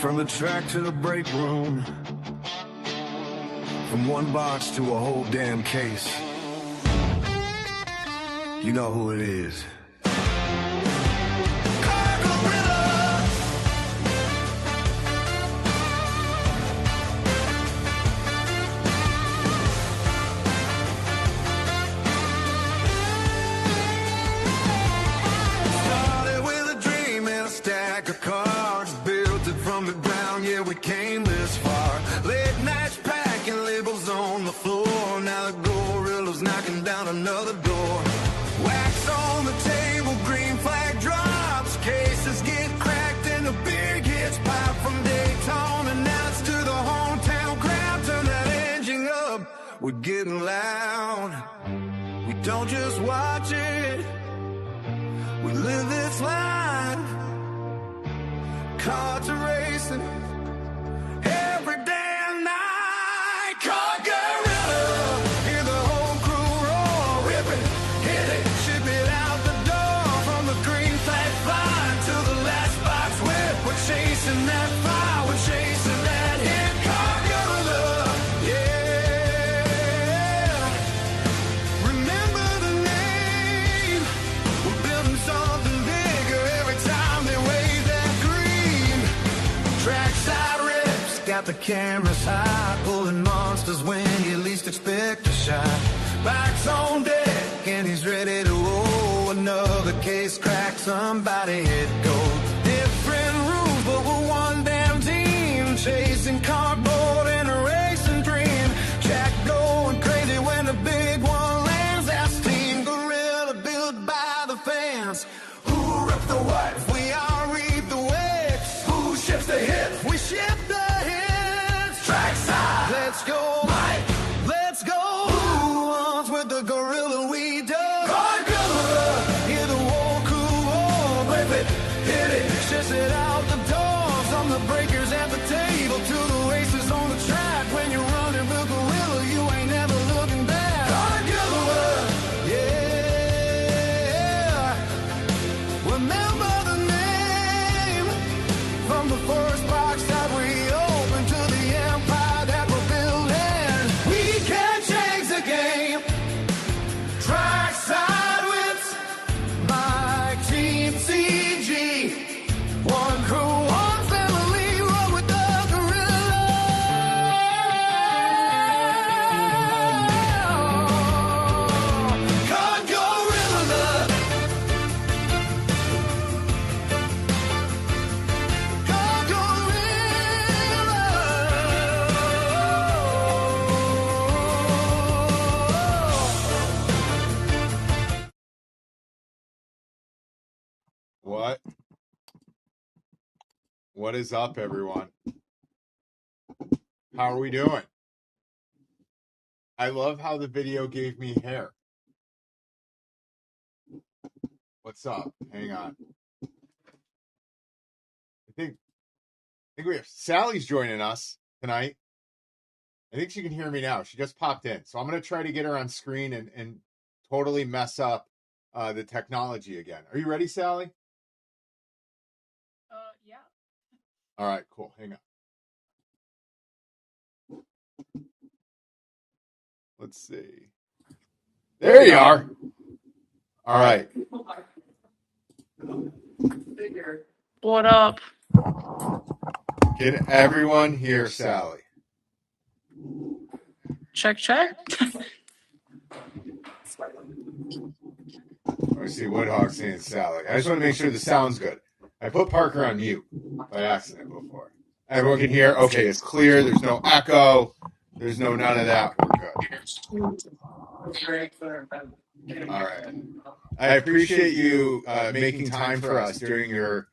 From the track to the break room, from one box to a whole damn case. You know who it is. Started with a dream and a stack of cards, built it from the ground, yeah, we came this far. Late nights packing labels on the floor, now the gorilla's knocking down another door. Wax on the table, green flag drops, cases get cracked and the beer gets popped from Daytona. Now it's to the hometown crowd, turn that engine up, we're getting loud. We don't just watch it, we live this life. Cars are racing every damn night. Car gorilla, hear the whole crew roar. Rip it, hit it, ship it out the door. From the green flag flying to the last box whip, we're chasing that fire, we're chasing that hit. Car gorilla, yeah. Remember the name, we're building something bigger every time they wave that green. Trackside rips, got the cameras high, pulling monsters when you least expect a shot. Bikes on deck and he's ready to roll. Another case cracked, somebody hit gold. Different rules, but we're one damn team, chasing cardboard and a racing dream. Jack going crazy when the big one lands. That's Team Gorilla, built by the fans. Who ripped the what? We all reap the waves. Who ships the hits? We ship the hits. Trackside, let's go, Mike. Let's go. Who wants with the gorilla we dug? Car gorilla, hear the whole crew roar. Rip it, hit it, ships it out the door. From the breakers at the table to the races on the track. When you're running the gorilla, you ain't never looking back. Car gorilla, yeah. Remember the name, from the first box that we opened to the empire that we're building. We can change the game. Trackside whips, my Team CG. One crew, one family, roll with the gorilla. Car gorilla. Car gorilla. What? What is up, everyone? How are we doing? I love how the video gave me hair. What's up? Hang on. I think we have Sally's joining us tonight. I think she can hear me now. She just popped in. So I'm going to try to get her on screen and totally mess up the technology again. Are you ready, Sally? Yeah. All right, cool. Hang on. Let's see. There you are. All right. What up? Can everyone hear Sally? Check, check. I see Woodhawk saying Sally. I just want to make sure the sound's good. I put Parker on mute by accident before. Everyone can hear? Okay, it's clear. There's no echo. There's no none of that. We're good. All right. I appreciate you making time for us during your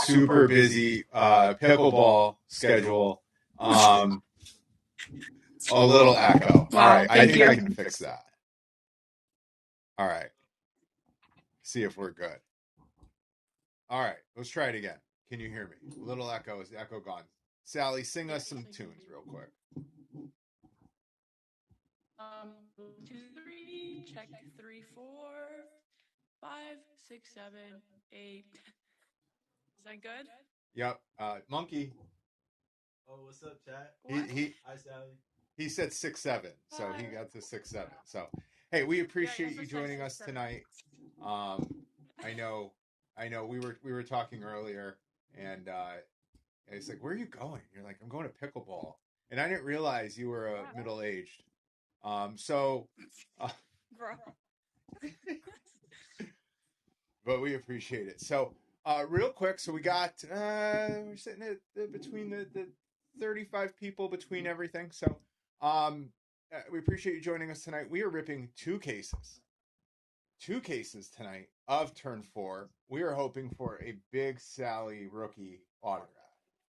super busy pickleball schedule. A little echo. All right. I think I can fix that. All right. See if we're good. All right. Let's try it again. Can you hear me? A little echo. Is the echo gone? Sally, sing us some tunes real quick. 2, 3, check 3, 4, 5, 6, 7, 8. Is that good? Yep. Monkey. Oh, what's up, chat? What? Hi, Sally. He said 6'7", so he Hi. got to 6'7". So, hey, we appreciate you emphasize joining us 6'7". tonight. I know, we were talking earlier, and he's like, "Where are you going?" You're like, "I'm going to pickleball," and I didn't realize you were Wow. middle aged. So, Bro. but we appreciate it. So, real quick, so we got we're sitting at between the 35 people between everything. So, we appreciate you joining us tonight. We are ripping two cases tonight of Turn 4. We are hoping for a big Sally rookie autograph,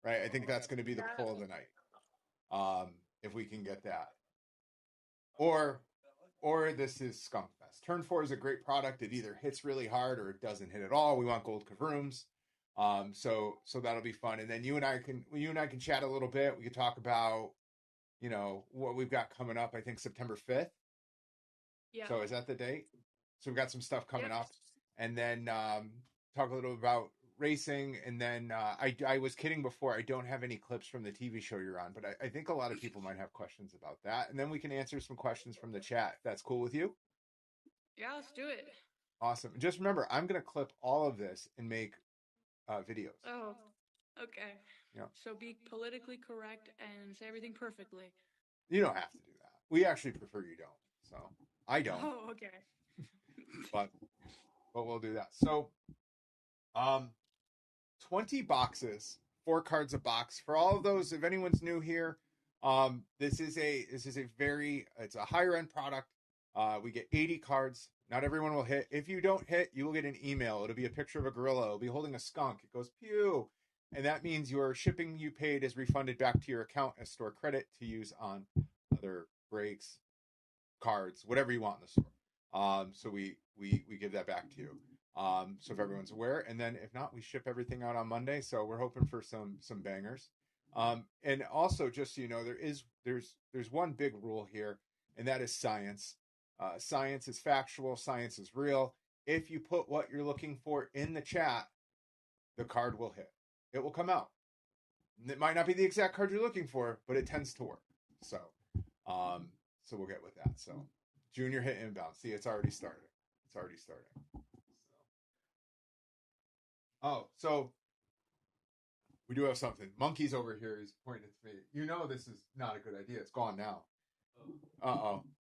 right? I think that's going to be the pull of the night, if we can get that. Or this is Skunk Fest. Turn 4 is a great product. It either hits really hard or it doesn't hit at all. We want gold kavrooms. So that'll be fun. And then you and I can chat a little bit. We can talk about, what we've got coming up. I think September 5th. Yeah. So is that the date? So we've got some stuff coming Yep. up. And then talk a little about racing. And then I was kidding before. I don't have any clips from the TV show you're on, but I think a lot of people might have questions about that. And then we can answer some questions from the chat. If that's cool with you? Yeah, let's do it. Awesome. And just remember, I'm going to clip all of this and make videos. Oh, okay. Yeah. So be politically correct and say everything perfectly. You don't have to do that. We actually prefer you don't. So I don't. Oh, okay. But we'll do that. So 20 boxes, 4 cards a box. For all of those, if anyone's new here, this is it's a higher end product. We get 80 cards. Not everyone will hit. If you don't hit, you will get an email. It'll be a picture of a gorilla. It'll be holding a skunk. It goes pew. And that means your shipping you paid is refunded back to your account as store credit to use on other breaks, cards, whatever you want in the store. So we give that back to you. So if everyone's aware, and then if not, we ship everything out on Monday. So we're hoping for some bangers. And also, just so you know, there's one big rule here, and that is science. Science is factual. Science is real. If you put what you're looking for in the chat, the card will hit. It will come out. It might not be the exact card you're looking for, but it tends to work. So we'll get with that. So Junior hit inbound. See, it's already started. So we do have something. Monkey's over here. He's pointing at me. You know this is not a good idea. It's gone now.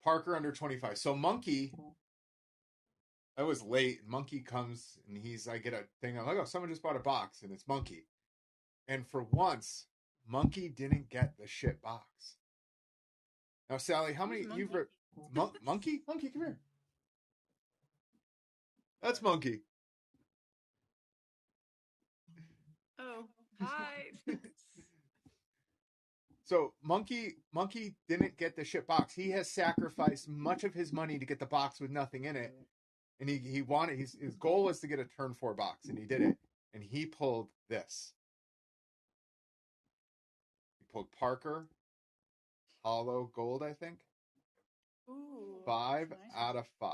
Parker under 25. So Monkey, I was late. Monkey comes and I get a thing. I'm like, oh, someone just bought a box, and it's Monkey. And for once, Monkey didn't get the shit box. Now, Sally, how many Monkey? you've Monkey? Monkey, come here. That's Monkey. Oh, hi. So Monkey didn't get the shit box. He has sacrificed much of his money to get the box with nothing in it. And he wanted his goal was to get a turn 4 box, and he did it. And he pulled this. He pulled Parker Hollow Gold, I think. Ooh. 5 nice. out of 5.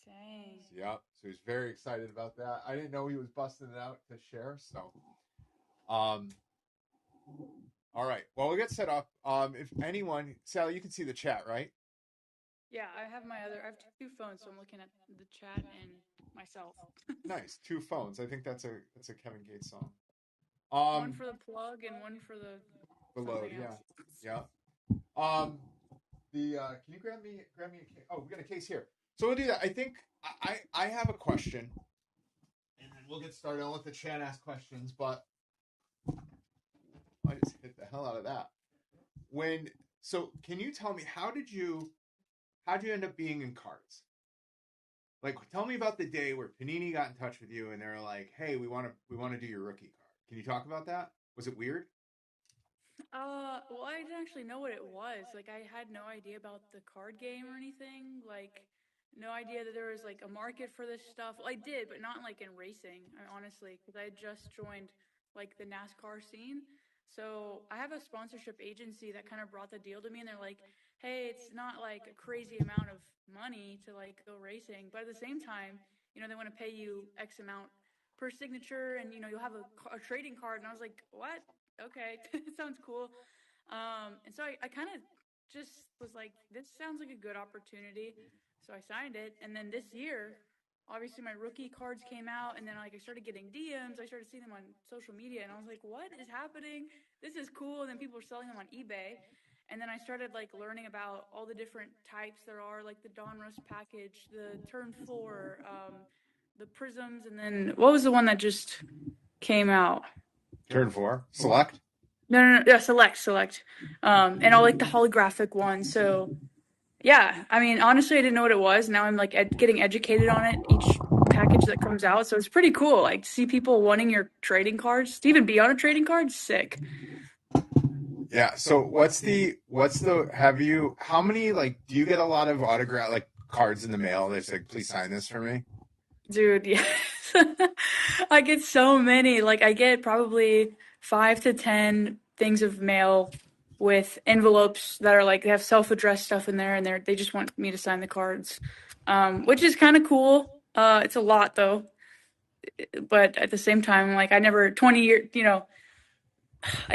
Dang. Yep. So he's very excited about that. I didn't know he was busting it out to share. So, all right. Well, we'll get set up. If anyone, Sally, you can see the chat, right? Yeah, I have 2 phones, so I'm looking at the chat and myself. Nice. 2 phones. I think that's a Kevin Gates song. One for the plug and one for the load. something else. Yeah. Can you grab me a case? Oh, we got a case here. So we'll do that. I think I have a question, and then we'll get started. I'll let the chat ask questions, but I just hit the hell out of that. So can you tell me how'd you end up being in cards? Like, tell me about the day where Panini got in touch with you and they're like, "Hey, we want to do your rookie card." Can you talk about that? Was it weird? Well, I didn't actually know what it was. Like, I had no idea about the card game or anything. Like, no idea that there was like a market for this stuff. Well, I did, but not like in racing, honestly, because I had just joined like the NASCAR scene. So I have a sponsorship agency that kind of brought the deal to me, and they're like, "Hey, it's not like a crazy amount of money to like go racing, but at the same time, they want to pay you X amount per signature, and you'll have a trading card. And I was like, what? Okay, sounds cool. And so I kind of just was like, this sounds like a good opportunity. So I signed it, and then this year, obviously my rookie cards came out, and then like I started getting DMs. I started seeing them on social media, and I was like, what is happening? This is cool. And then people were selling them on eBay. And then I started like learning about all the different types there are, like the Donruss package, the Turn 4, the Prisms, and then what was the one that just came out? Turn 4? Select? No, yeah, select. And all like the holographic ones. So yeah, I mean, honestly, I didn't know what it was. Now I'm like getting educated on it each package that comes out. So it's pretty cool. Like to see people wanting your trading cards, to even be on a trading card, sick. Yeah. So how many, like, do you get a lot of autograph, like, cards in the mail that's like, please sign this for me? Dude, yes. I get so many. Like I get probably 5 to 10 things of mail with envelopes that are like they have self-addressed stuff in there, and they just want me to sign the cards. Which is kind of cool. It's a lot though. But at the same time, like I never 20 years,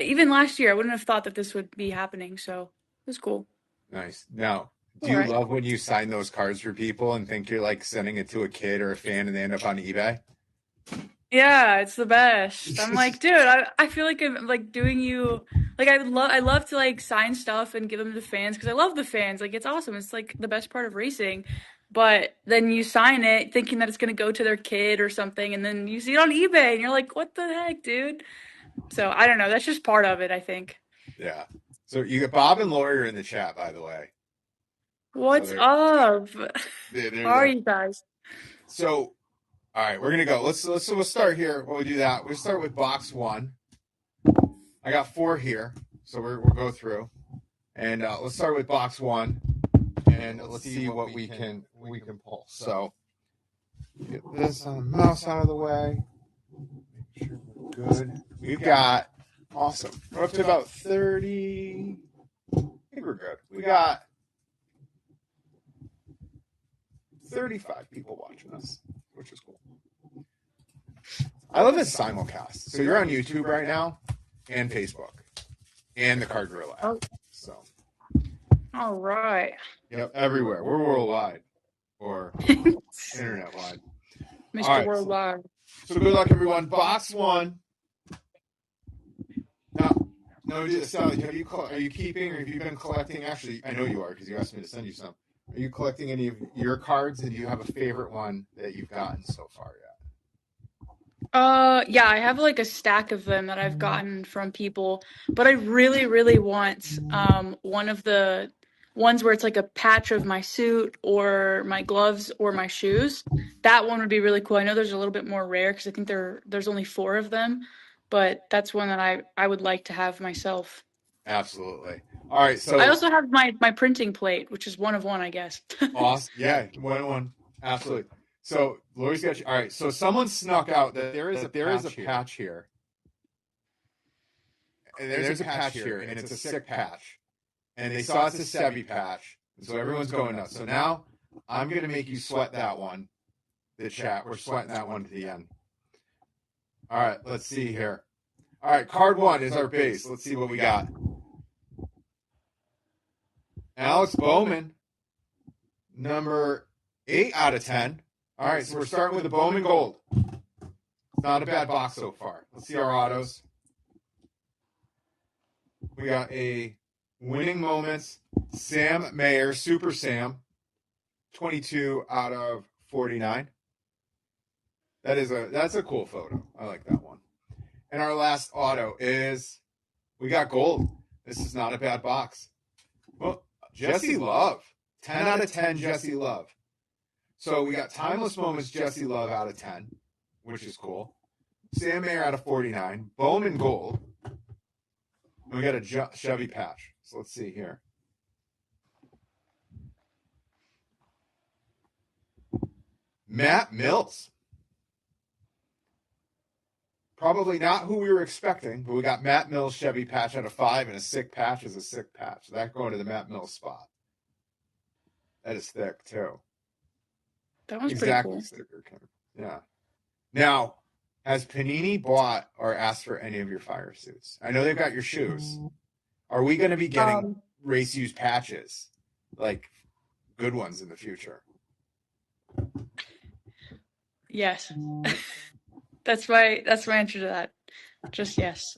even last year I wouldn't have thought that this would be happening, so it was cool. Nice. Now, do All you right. love when you sign those cards for people and think you're like sending it to a kid or a fan and they end up on eBay? Yeah, it's the best. I'm like, dude, I feel like I'm like doing you like I love to like sign stuff and give them to fans because I love the fans. Like it's awesome. It's like the best part of racing. But then you sign it thinking that it's gonna go to their kid or something, and then you see it on eBay and you're like, what the heck, dude? So I don't know. That's just part of it, I think. Yeah. So you get Bob and Lori are in the chat, by the way. What's they're- up? They're How are there. you guys? So, all right, we're gonna go. We'll start here. While we do that, we'll start with box 1. I got 4 here, so we'll go through, and let's start with box 1, and let's see what we can pull. So, get this on the mouse out of the way. Make sure we're good. We've got awesome. We're up to about 30. I think we're good. We got 35 people watching us, which is cool. I love this simulcast. So you're on YouTube right now and Facebook and the Card Gorilla app. So, All right. yep, everywhere. We're worldwide or internet wide. Mr. All right, Worldwide. So good luck, everyone. Box 1. No, Sally, are you keeping or have you been collecting? Actually, I know you are because you asked me to send you some. Are you collecting any of your cards, and do you have a favorite one that you've gotten so far yet? Yeah, I have like a stack of them that I've gotten from people, but I really, really want one of the ones where it's like a patch of my suit or my gloves or my shoes. That one would be really cool. I know there's a little bit more rare because I think there's only 4 of them, but that's one that I would like to have myself. Absolutely. All right, so I also have my printing plate, which is 1 of 1, I guess. awesome. Yeah, 1 of 1. Absolutely. So Lori's got you. All right, so someone snuck out that there is a patch here. And there's a patch here, and it's a sick patch. And they saw it's a Sevi patch, and so everyone's going nuts. So now I'm going to make you sweat that one. The chat, we're sweating that one to the end. All right, let's see here. All right, card 1 is our base. Let's see what we got. Alex Bowman, number 8 out of 10. All right, so we're starting with a Bowman Gold. Not a bad box so far. Let's see our autos. We got a Winning Moments, Sam Mayer, Super Sam, 22 out of 49. That's a cool photo. I like that one. And our last auto is, we got gold. This is not a bad box. Well, Jesse Love, 10 out of 10 Jesse Love. So we got Timeless Moments Jesse Love out of 10, which is cool. Sam Mayer out of 49. Bowman Gold. And we got a Chevy patch. So let's see here. Matt Mills. Probably not who we were expecting, but we got Matt Mills Chevy patch out of 5, and a sick patch is a sick patch. So that going to the Matt Mills spot. That is thick too. That one's Exactly pretty cool. sticker kind of. Yeah. Now, Has Panini bought or asked for any of your fire suits? I know they've got your shoes. Are we going to be getting race use patches, like good ones in the future? Yes. That's my answer to that. Just yes.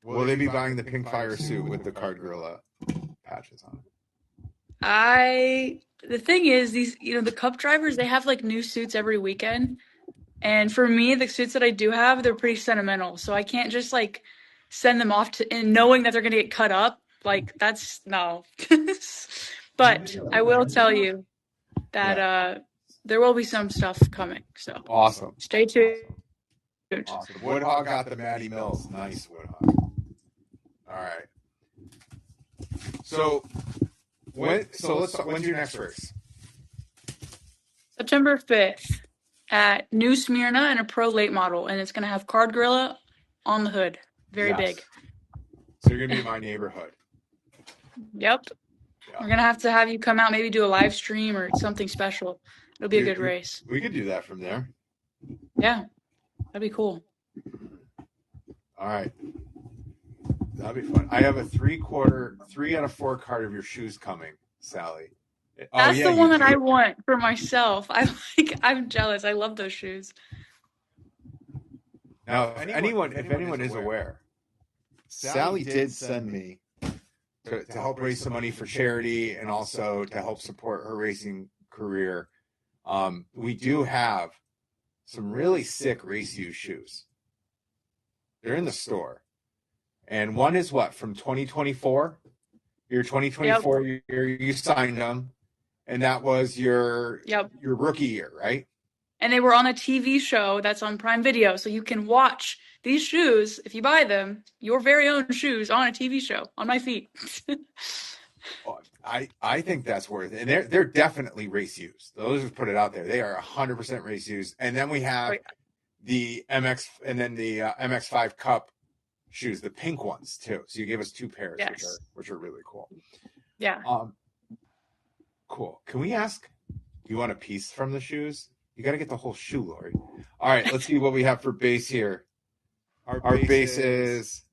Will they be buying the pink fire suit with the Card Gorilla patches on it? The thing is, these, the Cup drivers, they have like new suits every weekend. And for me, the suits that I do have, they're pretty sentimental. So I can't just like send them off to, and knowing that they're going to get cut up. Like, that's no. But I will tell you that there will be some stuff coming. So Awesome. stay tuned. Awesome. Woodhog got the Matty Mills. Nice, Woodhog. All right. So when's your next race? September 5th at New Smyrna and a Pro Late Model, and it's going to have Card Gorilla on the hood. Very big. So you're going to be in my neighborhood. Yep. Yeah. We're going to have you come out, maybe do a live stream or something special. It'll be a good race. We could do that from there. Yeah. That'd be cool. All right. That'd be fun. I have a 3 out of 4 card of your shoes coming, Sally. That's the one that I want for myself. I'm jealous. I love those shoes. Now, if anyone is aware, Sally did send me to help raise some money for charity and also to help support her racing career. We do have some really sick race use shoes. They're in the store. And one is what, from 2024? Your 2024 year, you signed them. And that was your rookie year, right? And they were on a TV show that's on Prime Video. So you can watch these shoes, if you buy them, your very own shoes on a TV show on my feet. I think that's worth it. And they're definitely race used. Those just put it out there. They are 100% race used. And then we have the MX and then the MX5 Cup shoes, the pink ones too. So you gave us 2 pairs, which are really cool. Yeah. Cool. Can we ask, do you want a piece from the shoes? You got to get the whole shoe, Lori. All right, let's see what we have for base here. Our base is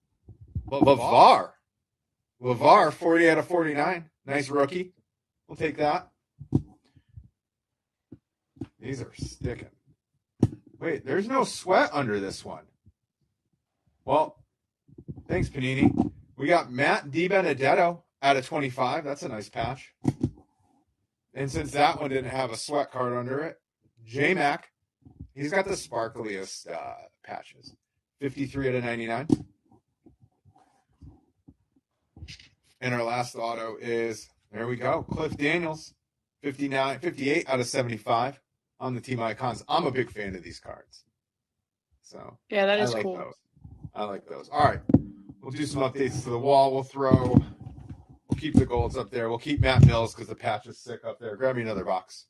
LeVar. LeVar, 40 out of 49. Nice rookie. We'll take that. These are sticking. Wait, there's no sweat under this one. Well, thanks, Panini. We got Matt DiBenedetto out of 25. That's a nice patch. And since that one didn't have a sweat card under it, J-Mac, he's got the sparkliest patches. 53 out of 99. And our last auto is, there we go, Cliff Daniels, 58 out of 75 on the Team Icons. I'm a big fan of these cards. So yeah, that is cool. I like those. All right. We'll do some updates to the wall. We'll keep the golds up there. We'll keep Matt Mills because the patch is sick up there. Grab me another box.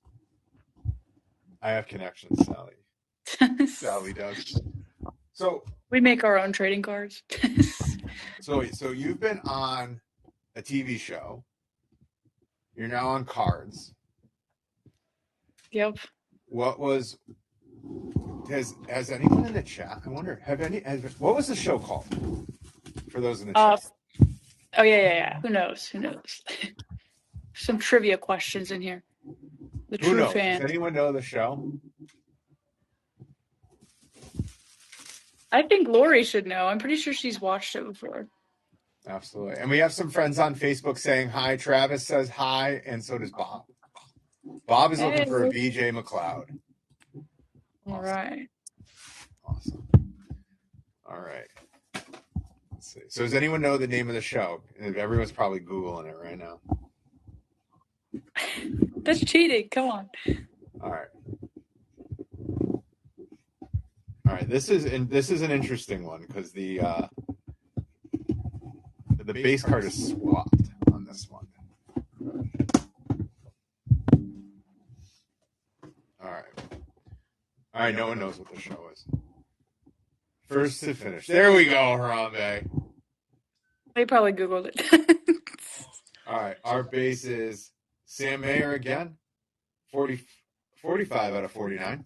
I have connections, Sally. Sally does. So we make our own trading cards. So you've been on a TV show. You're now on cards. Yep. Has anyone in the chat? I wonder. What was the show called? For those in the chat. Oh yeah. Who knows? Some trivia questions in here. The true fan. Does anyone know the show? I think Lori should know. I'm pretty sure she's watched it before. Absolutely. And we have some friends on Facebook saying hi. Travis says hi, and so does Bob. Bob is looking for a BJ McLeod. All right. Awesome. All right. Let's see. So does anyone know the name of the show? Everyone's probably Googling it right now. That's cheating. Come on. All right. This is an interesting one because the base card is swapped on this one. All right. No one knows what the show is. First to finish. There we go, Harambe. They probably Googled it. All right. Our base is Sam Mayer again. 45 out of 49.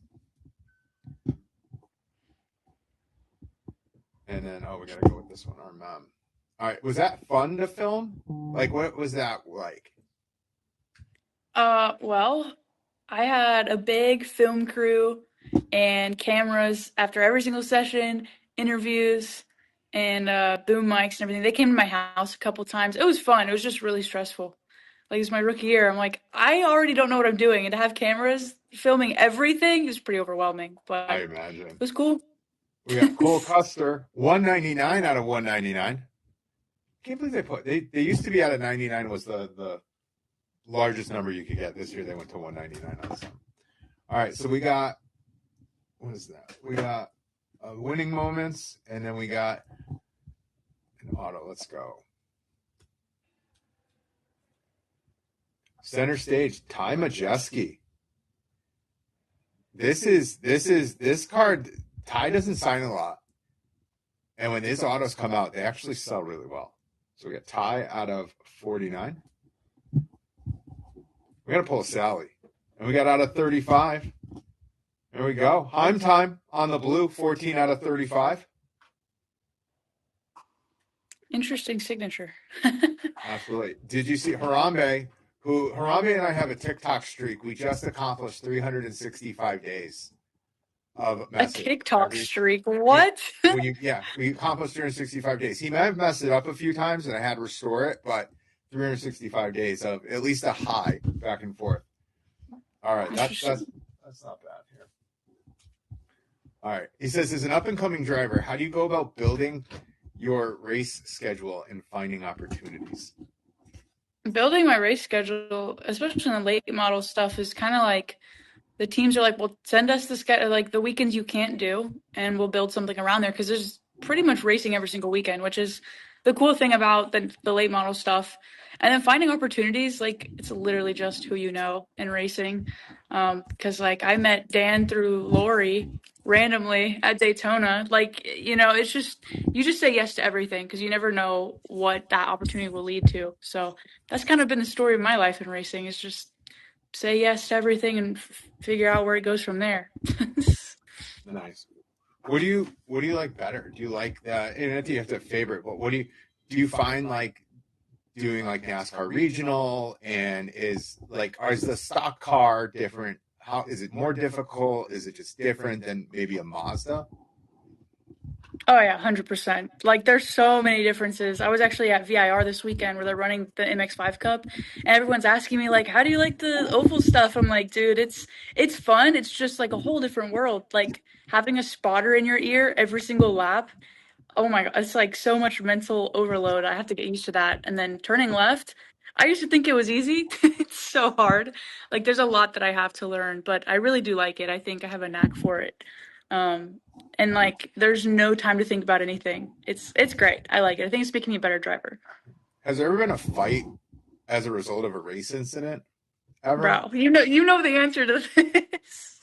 And then, we got to go with this one, our mom. All right. Was that fun to film? Like, what was that like? Well, I had a big film crew and cameras after every single session, interviews, and boom mics and everything. They came to my house a couple times. It was fun. It was just really stressful. Like, it's my rookie year. I'm like, I already don't know what I'm doing, and to have cameras filming everything is pretty overwhelming. But I it imagine. was cool. We got Cole Custer, 199 out of 199. Can't believe they used to be out of 99 was the largest number you could get. This year they went to 199 on some. All right, so we got, what is that? We got winning moments, and then we got an auto. Let's go. Center stage, Ty Majeski. This card. Ty doesn't sign a lot, and when his autos come out, they actually sell really well. So we got Ty out of 49. We got to pull a Sally, and we got out of 35. There we go. Heim time on the blue, 14 out of 35. Interesting signature. Absolutely. Did you see Harambe? Harambe and I have a TikTok streak. We just accomplished 365 days of A message. TikTok streak. What? We accomplished 365 days. He may have messed it up a few times, and I had to restore it, but 365 days of at least a high back and forth. All right, that's not bad here. All right, he says, as an up and coming driver, how do you go about building your race schedule and finding opportunities? Building my race schedule, especially in the late model stuff, is kind of like the teams are like, well, send us the weekends you can't do, and we'll build something around there because there's pretty much racing every single weekend, which is the cool thing about the late model stuff. And then finding opportunities, like it's literally just who you know in racing. Because like I met Dan through Lori randomly at Daytona. Like, it's just you just say yes to everything because you never know what that opportunity will lead to. So that's kind of been the story of my life in racing, is just say yes to everything and figure out where it goes from there. Nice. What do you like better? Do you like that? And I think you have to favorite, but do you find like doing like NASCAR regional, and is the stock car different? How is it more difficult? Is it just different than maybe a Mazda? Oh yeah, 100%. Like there's so many differences. I was actually at VIR this weekend where they're running the MX5 Cup, and everyone's asking me like, "How do you like the oval stuff?" I'm like, "Dude, it's fun. It's just like a whole different world. Like having a spotter in your ear every single lap. Oh my God, it's like so much mental overload. I have to get used to that. And then turning left, I used to think it was easy. It's so hard. Like there's a lot that I have to learn, but I really do like it. I think I have a knack for it. Um, and like there's no time to think about anything. It's great. I like it. I think it's making me a better driver. Has there ever been a fight as a result of a race incident? Ever? Bro, you know the answer to this.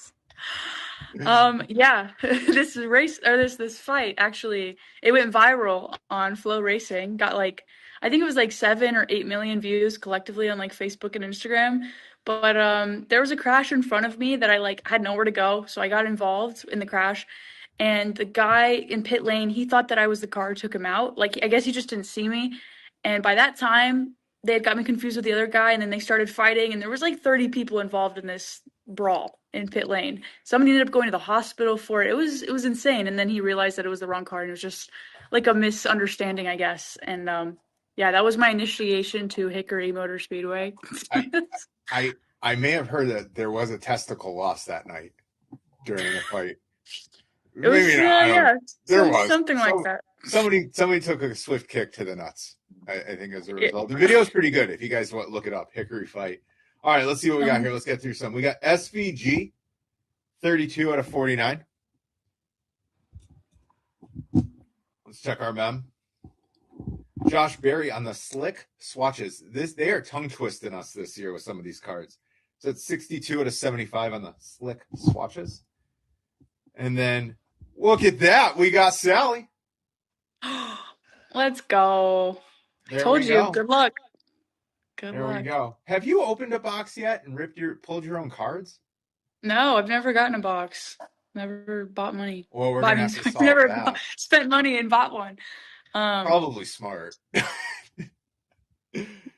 Yeah, this fight actually, it went viral on Flow Racing. Got like, I think it was like 7 or 8 million views collectively on like Facebook and Instagram. But there was a crash in front of me that I like had nowhere to go, so I got involved in the crash. And the guy in pit lane, he thought that I was the car who took him out. Like, I guess he just didn't see me. And by that time, they had got me confused with the other guy, and then they started fighting, and there was like 30 people involved in this brawl in pit lane. Somebody ended up going to the hospital for it. It was insane. And then he realized that it was the wrong car, and it was just like a misunderstanding, I guess. And yeah, that was my initiation to Hickory Motor Speedway. I may have heard that there was a testicle lost that night during a fight. It was, Maybe not. yeah, There was something like that. Somebody took a swift kick to the nuts. I think as a result, the video is pretty good. If you guys want to look it up, Hickory fight. All right, let's see what we got here. Let's get through some. We got SVG, 32 out of 49. Let's check our mem. Josh Berry on the slick swatches. They are tongue twisting us this year with some of these cards. So it's 62 out of 75 on the slick swatches. And then look at that. We got Sally. Let's go. There Told we you. go. Good luck. Good There luck. we go. Have you opened a box yet and pulled your own cards? No, I've never gotten a box. Never bought money. Well, we're I gonna mean, have to sorry, solve never that. spent money and bought one. Probably smart.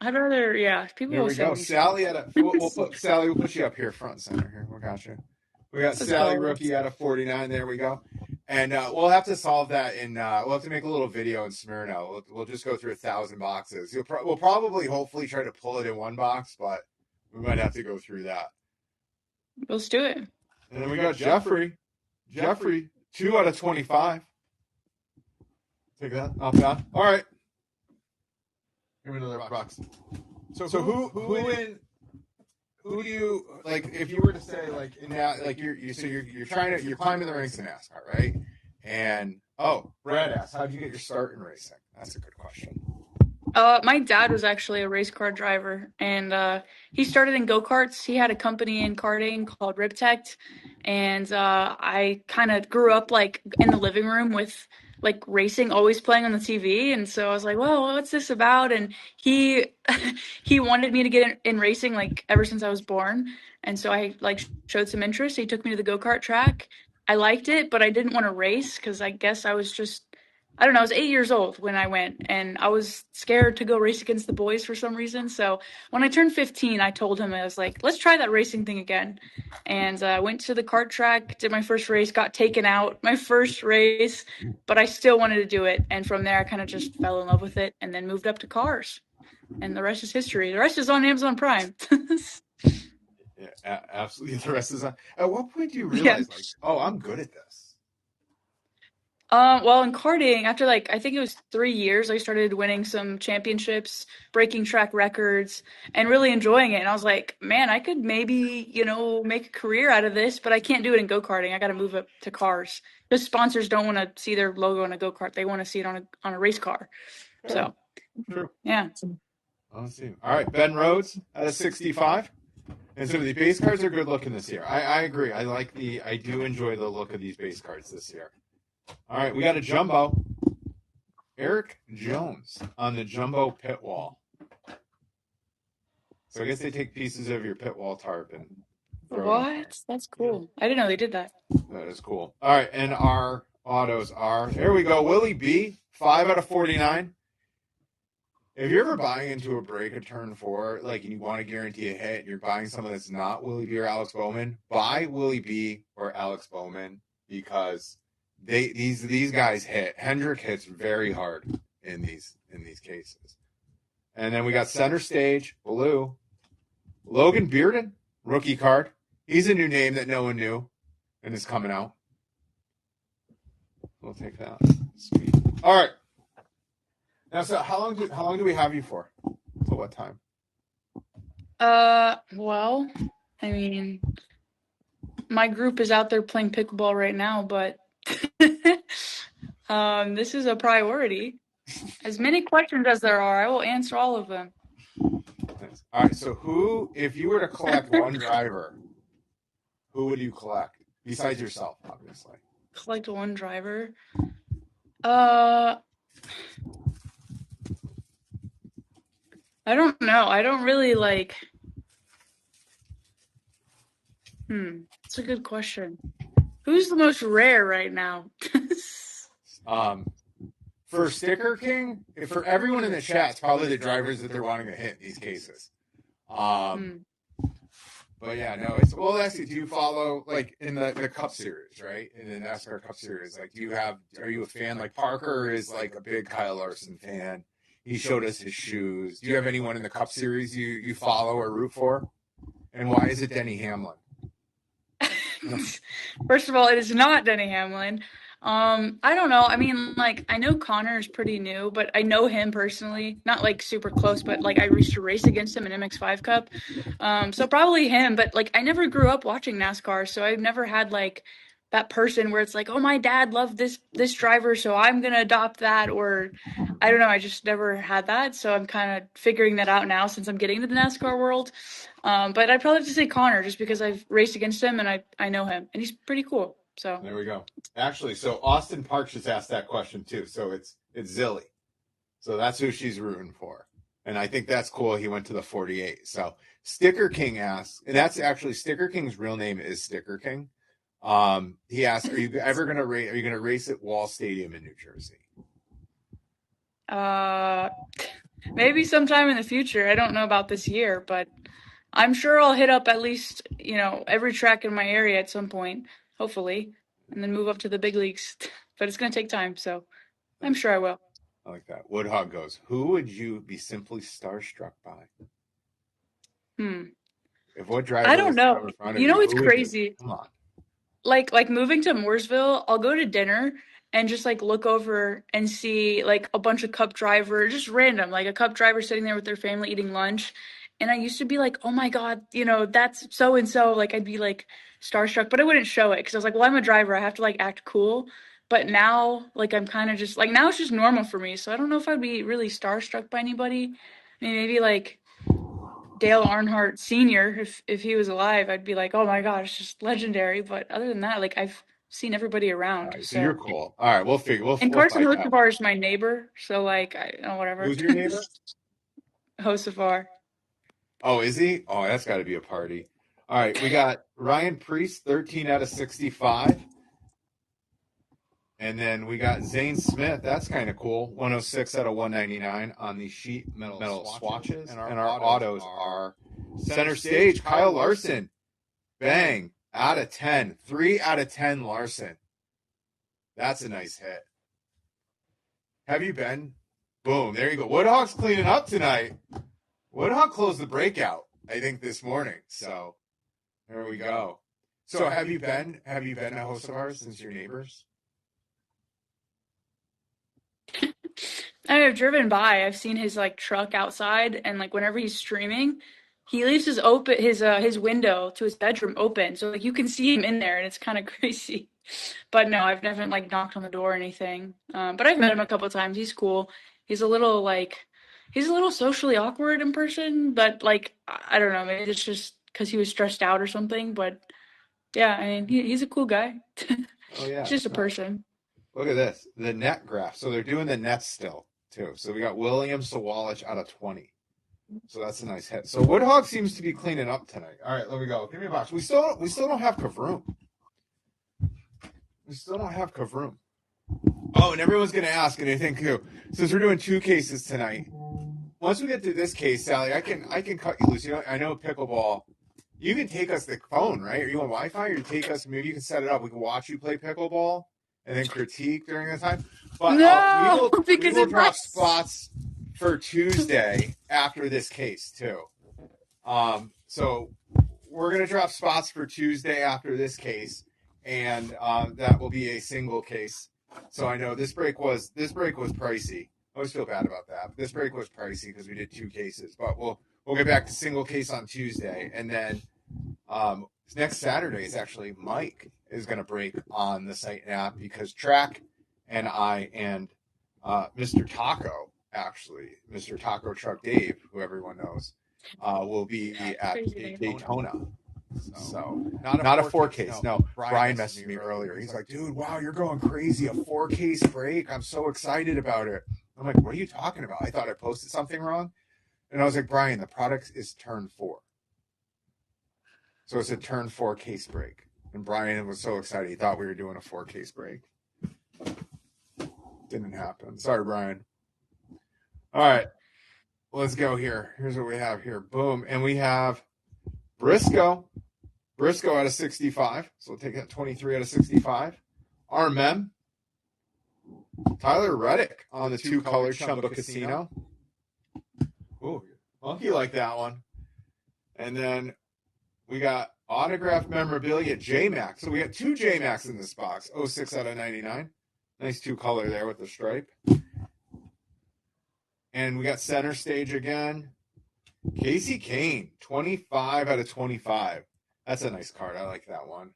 I'd rather, yeah. People There will we say go. we Sally at a. We'll put Sally. We'll put you up here, front and center. Here, we got you. We got Let's Sally go. rookie out of 49. There we go. And we'll have to solve that in. We'll have to make a little video in Smyrna. We'll just go through 1,000 boxes. We'll probably, hopefully, try to pull it in one box, but we might have to go through that. Let's do it. And then we got Jeffrey. Jeffrey, 2 out of 25. Take that. Not bad. All right. Give me another box. So who do you like? If you were to say like in that, like you're climbing the ranks in NASCAR, right? And Brad asks, how'd you get your start in racing? That's a good question. My dad was actually a race car driver, and he started in go-karts. He had a company in karting called Riptech, and I kind of grew up like in the living room with like racing always playing on the TV, and so I was like, "Well, what's this about?" And he he wanted me to get in racing like ever since I was born, and so I like showed some interest. He took me to the go-kart track. I liked it, but I didn't want to race because I guess I was just I don't know, I was 8 years old when I went, and I was scared to go race against the boys for some reason. So when I turned 15, I told him, I was like, let's try that racing thing again. And I went to the kart track, did my first race, got taken out my first race, but I still wanted to do it. And from there, I kind of just fell in love with it and then moved up to cars. And the rest is history. The rest is on Amazon Prime. Yeah, absolutely. The rest is on. At what point do you realize, like, oh, I'm good at this? Well, in karting, after like I think it was 3 years, I started winning some championships, breaking track records, and really enjoying it. And I was like, man, I could maybe, make a career out of this, but I can't do it in go-karting. I got to move up to cars. Because sponsors don't want to see their logo on a go-kart. They want to see it on a race car. So, True. yeah. Let's see. All right, Ben Rhodes at a 65. And some of the base cards are good looking this year. I agree. I do enjoy the look of these base cards this year. All right, we got a jumbo. Eric Jones on the jumbo pit wall. So I guess they take pieces of your pit wall tarp and throw it on there. What? That's cool. I didn't know they did that. That is cool. All right, and our autos are, there we go, Willie B, 5 out of 49. If you're ever buying into a break at turn 4, like, and you want to guarantee a hit, and you're buying someone that's not Willie B or Alex Bowman, buy Willie B or Alex Bowman because these guys hit. Hendrick hits very hard in these cases. And then we got center stage, blue. Logan Bearden, rookie card. He's a new name that no one knew and is coming out. We'll take that. Sweet. All right. Now, so how long do we have you for? Till what time? Well, I mean, my group is out there playing pickleball right now, but this is a priority. As many questions as there are, I will answer all of them. Nice. All right. So if you were to collect one driver, who would you collect besides yourself, obviously? Collect one driver. I don't know. I don't really like. It's a good question. Who's the most rare right now? For Sticker King, for everyone in the chat, it's probably the drivers that they're wanting to hit in these cases. But yeah, no, well, actually, do you follow, like, in the Cup Series, right? In the NASCAR Cup Series, like, are you a fan? Like, Parker is, like, a big Kyle Larson fan. He showed us his shoes. Do you have anyone in the Cup Series you follow or root for? And why is it Denny Hamlin? First of all, it is not Denny Hamlin. I don't know. I mean, like, I know Connor is pretty new, but I know him personally. Not, like, super close, but, like, I used to race against him in MX5 Cup. So probably him, but, like, I never grew up watching NASCAR, so I've never had, like, that person where it's like, oh, my dad loved this driver, so I'm going to adopt that, or I don't know. I just never had that, so I'm kind of figuring that out now since I'm getting into the NASCAR world. But I'd probably have to say Connor just because I've raced against him and I know him, and he's pretty cool. So there we go. Actually, so Austin Parks just asked that question too. So it's Zilly. So that's who she's rooting for. And I think that's cool. He went to the 48. So Sticker King asks, and that's actually Sticker King's real name is Sticker King. He asked, "Are you ever going to race? Are you going to race at Wall Stadium in New Jersey?" Maybe sometime in the future. I don't know about this year, but I'm sure I'll hit up at least, every track in my area at some point, hopefully, and then move up to the big leagues. But it's going to take time, so I'm sure I will. I like that. Woodhog goes, "Who would you be simply starstruck by? If what driver I don't was know. in front of You know, you, it's who would you? crazy. Come on." Like moving to Mooresville, I'll go to dinner and just like look over and see like a bunch of Cup drivers, just random, like a Cup driver sitting there with their family eating lunch. And I used to be like, oh my God, that's so and so. Like I'd be like starstruck, but I wouldn't show it because I was like, well, I'm a driver. I have to like act cool. But now, like I'm kind of just like now it's just normal for me. So I don't know if I'd be really starstruck by anybody. I mean, maybe like Dale Earnhardt Sr. If he was alive, I'd be like, oh my gosh, just legendary. But other than that, like I've seen everybody around. So you're cool. All right, we'll figure. We'll Carson fight that. Hocevar is my neighbor, so like whatever. Who's your neighbor? Hocevar. Oh, is he? Oh, that's got to be a party. All right, we got Ryan Priest, 13 out of 65. And then we got Zane Smith. That's kind of cool. 106 out of 199 on the sheet metal swatches. And our autos are center stage, Kyle Larson. Bang. Out of 10. 3 out of 10 Larson. That's a nice hit. Have you been? Boom. There you go. Woodhawk's cleaning up tonight. Woodhawk closed the breakout, I think, this morning. So there we go. So have you been to Hocevar since you're neighbors? I've driven by. I've seen his like truck outside, and like whenever he's streaming, he leaves his window to his bedroom open, so like you can see him in there, and it's kind of crazy. But no, I've never like knocked on the door or anything. But I've met him a couple of times. He's cool. He's a little socially awkward in person, but like I don't know, maybe it's just because he was stressed out or something. But yeah, I mean he's a cool guy. Oh yeah, He's just a person. Look at this, the net graph. So they're doing the nets still too. So we got William Sawalich out of 20. So that's a nice hit. So Woodhawk seems to be cleaning up tonight. All right, there we go. Give me a box. We still don't have Kavroom. We still don't have Kavroom. Oh, and everyone's gonna ask, and I think too, since we're doing 2 cases tonight. Once we get to this case, Sally, I can cut you loose. I know pickleball. You can take us the phone, right? Are you on Wi-Fi? Or you take us? Maybe you can set it up. We can watch you play pickleball and then critique during the time. But we will drop spots for Tuesday after this case too. So we're gonna drop spots for Tuesday after this case, and that will be a single case. So I know this break was pricey. I always feel bad about that. But this break was pricey because we did 2 cases, but we'll get back to single case on Tuesday, and then next Saturday is actually Mike is going to break on the site and app because Track and I and Mr. Taco Truck Dave, who everyone knows, will be at Daytona. So not a 4 case. No, Brian messaged me earlier. He's like, dude, wow, you're going crazy. A 4 case break. I'm so excited about it. I'm like, what are you talking about? I thought I posted something wrong. And I was like, Brian, the product is turn 4. So it's a turn 4 case break. And Brian was so excited. He thought we were doing a 4 case break. Didn't happen. Sorry, Brian. All right. Let's go here. Here's what we have here. Boom. And we have Briscoe. Briscoe out of 65. So we'll take that 23 out of 65. RMM. Tyler Reddick on the 2-color Chumba Casino. Ooh, monkey like that one. And then we got autographed memorabilia J-Max. So we got 2 J-Max in this box. 06 out of 99. Nice 2-color there with the stripe. And we got center stage again. Casey Kane, 25 out of 25. That's a nice card. I like that one.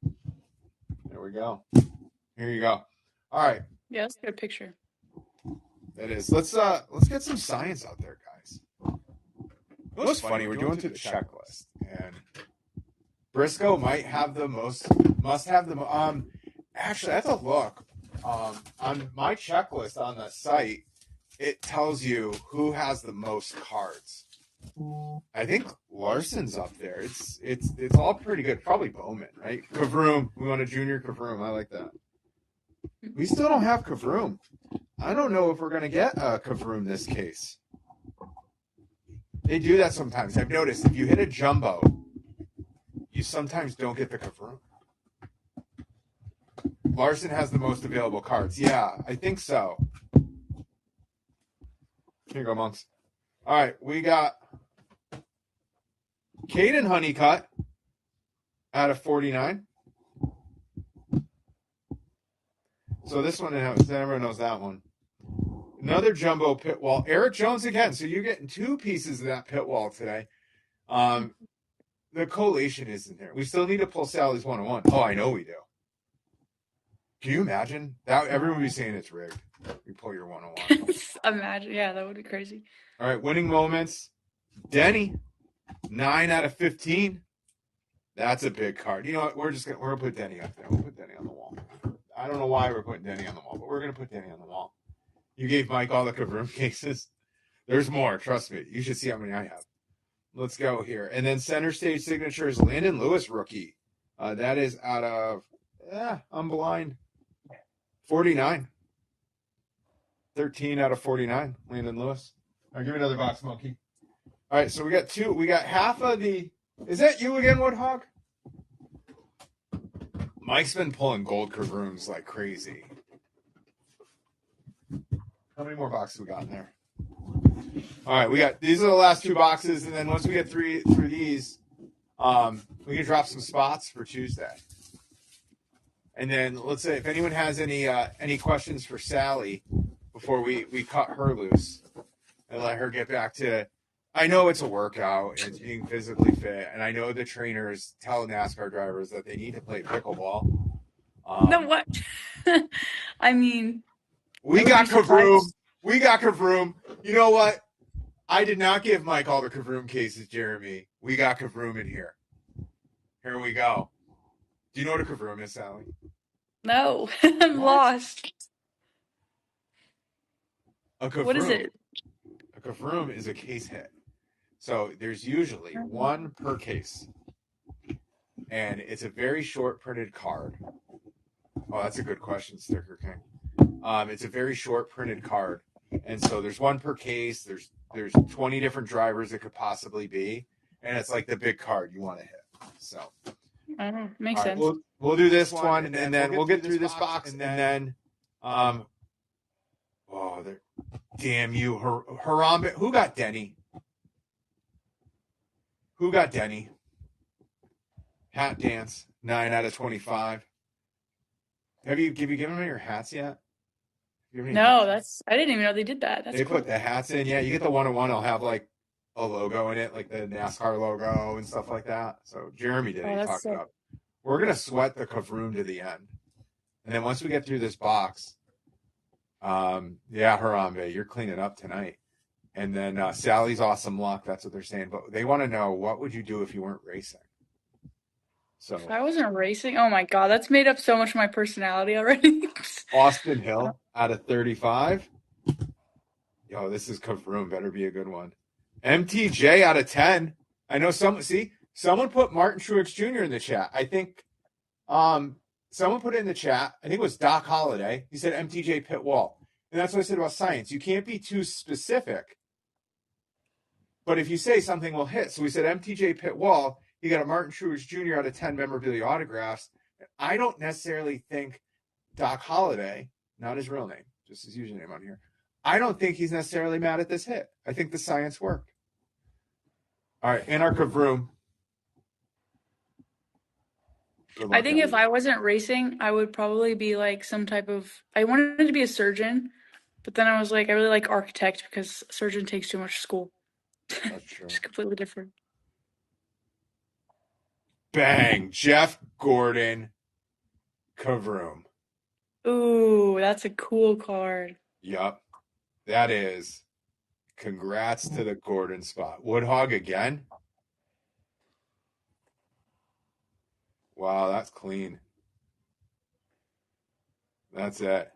There we go. Here you go. All right. Yeah, that's a good picture. It is. Let's get some science out there, guys. It was funny. We're doing through the checklist, and Briscoe must have the most. Actually, I have to look on my checklist on the site. It tells you who has the most cards. I think Larson's up there. It's all pretty good. Probably Bowman, right? Kavroom. We want a junior Kavroom. I like that. We still don't have Kavroom. I don't know if we're gonna get a Kavroom this case. They do that sometimes. I've noticed if you hit a jumbo, you sometimes don't get the Kavroom. Larson has the most available cards. Yeah, I think so. Here you go, Monks. All right, we got Caden Honeycutt out of 49. So this one, everyone knows that one. Another jumbo pit wall. Eric Jones again. So you're getting two pieces of that pit wall today. The collation isn't there. We still need to pull Sally's 101. Oh, I know we do. Can you imagine? That everyone would be saying it's rigged. You pull your 101. Imagine, yeah, that would be crazy. All right, winning moments. Denny, 9 out of 15. That's a big card. You know what? We're gonna put Denny up there. We'll put Denny on the wall. I don't know why we're putting Denny on the wall, but we're gonna put Denny on the wall. You gave Mike all the Kavroom cases. There's more. Trust me. You should see how many I have. Let's go here. And then center stage signatures, Landon Lewis rookie. That is out of, I'm blind. 49. 13 out of 49, Landon Lewis. All right, give me another box, Monkey. All right, so we got two. We got half of the, is that you again, Woodhog? Mike's been pulling gold Kavrooms like crazy. How many more boxes we got in there? All right, these are the last two boxes, and then once we get through these, we can drop some spots for Tuesday. And then let's say if anyone has any questions for Sally before we cut her loose and let her get back to. I know it's a workout and it's being physically fit, and I know the trainers tell NASCAR drivers that they need to play pickleball. No, what? I mean, we I would got be surprised. Kavroom. We got Kavroom. You know what? I did not give Mike all the Kavroom cases, Jeremy. We got Kavroom in here. Here we go. Do you know what a Kavroom is, Sally? No, I'm lost. A Kavroom. What is it? A Kavroom is a case hit. So there's usually one per case. And it's a very short printed card. Oh, that's a good question, Sticker King. It's a very short printed card. And so there's one per case. There's 20 different drivers it could possibly be. And it's like the big card you want to hit. So I don't know. Makes sense. We'll do this one, and then we'll get through this box, and then damn you, Harambe. Who got Denny? Who got Denny? Hat dance, 9 out of 25. Have you given them your hats yet? No, I didn't even know they did that. That's they cool. put the hats in. Yeah, you get the 101. I'll have like a logo in it, like the NASCAR logo and stuff like that. So Jeremy did it. He talked it up. We're gonna sweat the Kavroom to the end, and then once we get through this box, Harambe, you're cleaning up tonight. And then Sally's awesome luck. That's what they're saying. But they want to know, what would you do if you weren't racing? So if I wasn't racing, oh my God, that's made up so much of my personality already. Austin Hill out of 35. Yo, this is Kavroom. Better be a good one. MTJ out of 10. I know someone put Martin Truex Jr. in the chat. I think someone put it in the chat. I think it was Doc Holliday. He said MTJ pit wall. And that's what I said about science. You can't be too specific. But if you say something will hit. So we said MTJ pit wall. You got a Martin Truex Jr. out of 10 memorabilia autographs. I don't necessarily think Doc Holliday, not his real name, just his username on here, I don't think he's necessarily mad at this hit. I think the science worked. All right, and our Kavroom. I think if I wasn't racing, I would probably be like some type of. I wanted to be a surgeon, but then I was like, I really like architect because surgeon takes too much school. That's true. It's completely different. Bang! Jeff Gordon, Kavroom. Ooh, that's a cool card. Yup, that is. Congrats to the Gordon spot. Woodhog again. Wow, that's clean. That's it.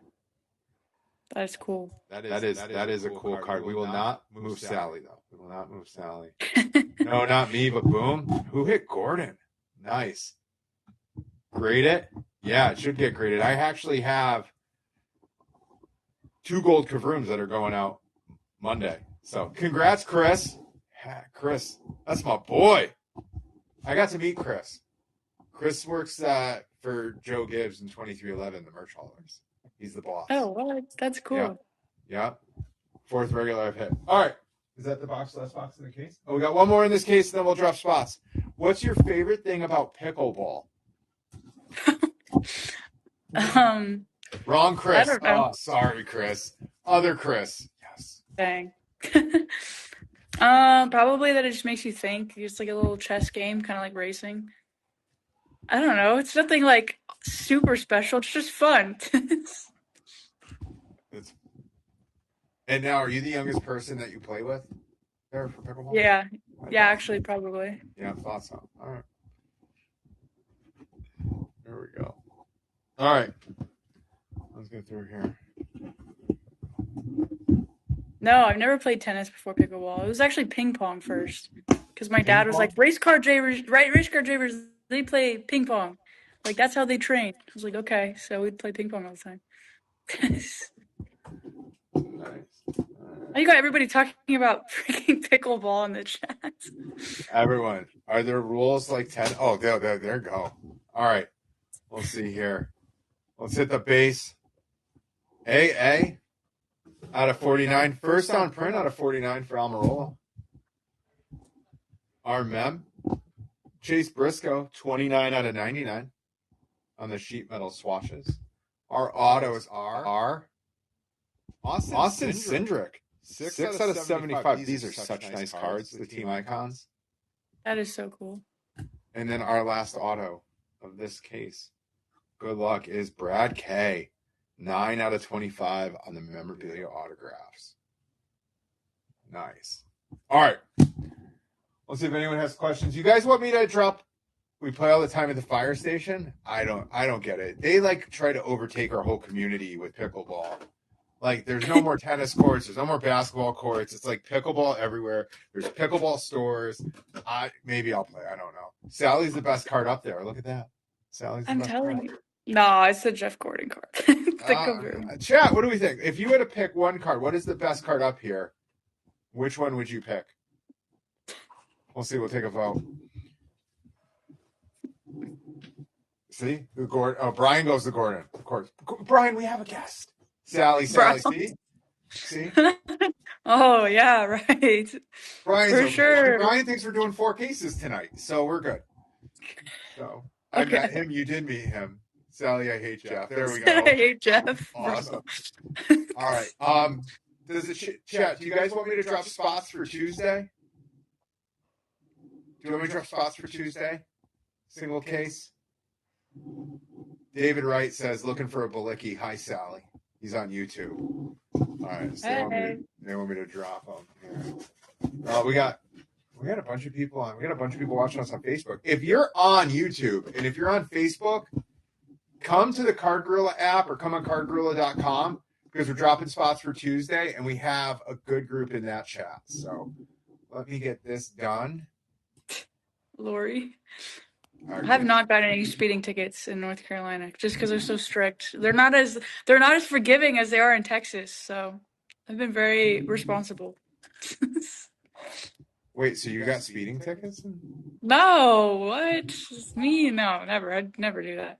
That is cool. That is a cool card. We will not move Sally though. We will will not move Sally. No, not me, but boom. Who hit Gordon? Nice. Grade it? Yeah, it should get graded. I actually have 2 gold Kavrooms that are going out Monday. So congrats, Chris. Chris, that's my boy. I got to meet Chris. Chris works for Joe Gibbs in 2311, the merch haulers. He's the boss. Oh, what? That's cool. Yeah. 4th regular I've hit. All right. Is that the last box in the case? Oh, we got one more in this case, then we'll drop spots. What's your favorite thing about pickleball? Wrong Chris. I don't know. Oh, sorry, Chris. Other Chris. Yes. Dang. Probably that it just makes you think. It's like a little chess game, kind of like racing. I don't know. It's nothing like super special. It's just fun. And now, are you the youngest person that you play with there for pickleball? Yeah. Yeah, actually, probably. Yeah, I thought so. All right. There we go. All right. Let's go through here. No, I've never played tennis before pickleball. It was actually ping pong first. Because my dad was Ping like, race car drivers, they play ping pong. Like, that's how they train. I was like, okay. So we'd play ping pong all the time. Nice. You got everybody talking about freaking pickleball in the chat. Everyone, are there rules like 10? Oh, there go. All right. We'll see here. Let's hit the base. AA out of 49. First on print out of 49 for Almirola. Our mem. Chase Briscoe, 29 out of 99 on the sheet metal swatches. Our autos are Austin Cindric. 6 out of 75. These are such nice cards, the team icons. That is so cool. And then our last auto of this case, good luck, is Brad K. 9 out of 25 on the memorabilia autographs. Nice. All right. Let's see if anyone has questions. You guys want me to drop? We play all the time at the fire station. I don't get it. They like try to overtake our whole community with pickleball. Like, there's no more tennis courts. There's no more basketball courts. It's like pickleball everywhere. There's pickleball stores. Maybe I'll play. I don't know. Sally's the best card up there. Look at that. Sally's the I'm best telling card. you. No, it's the Jeff Gordon card. Chat, what do we think? If you were to pick one card, what is the best card up here? Which one would you pick? We'll see. We'll take a vote. See? Brian goes to Gordon. Of course. Brian, we have a guest. Sally, see? Oh, yeah, right. Brian's For okay. sure. Brian thinks we're doing 4 cases tonight, so we're good. So I Okay. met him. You did meet him. Sally, I hate Jeff. There we go. I hate Jeff. Awesome. All right. Does it chat? Do you guys want me to drop spots for Tuesday? Do you want me to drop spots for Tuesday? Single case. David Wright says, looking for a Balicki. Hi, Sally. He's on YouTube. All right. So they want me to drop him here. We got a bunch of people on. We got a bunch of people watching us on Facebook. If you're on YouTube and if you're on Facebook, come to the Card Gorilla app or come on cardgorilla.com because we're dropping spots for Tuesday and we have a good group in that chat. So let me get this done. Lori. I have not gotten any speeding tickets in North Carolina just because they're so strict. They're not as forgiving as they are in Texas. So I've been very responsible. Wait, so you got speeding tickets? No, what? Me? No, never. I'd never do that.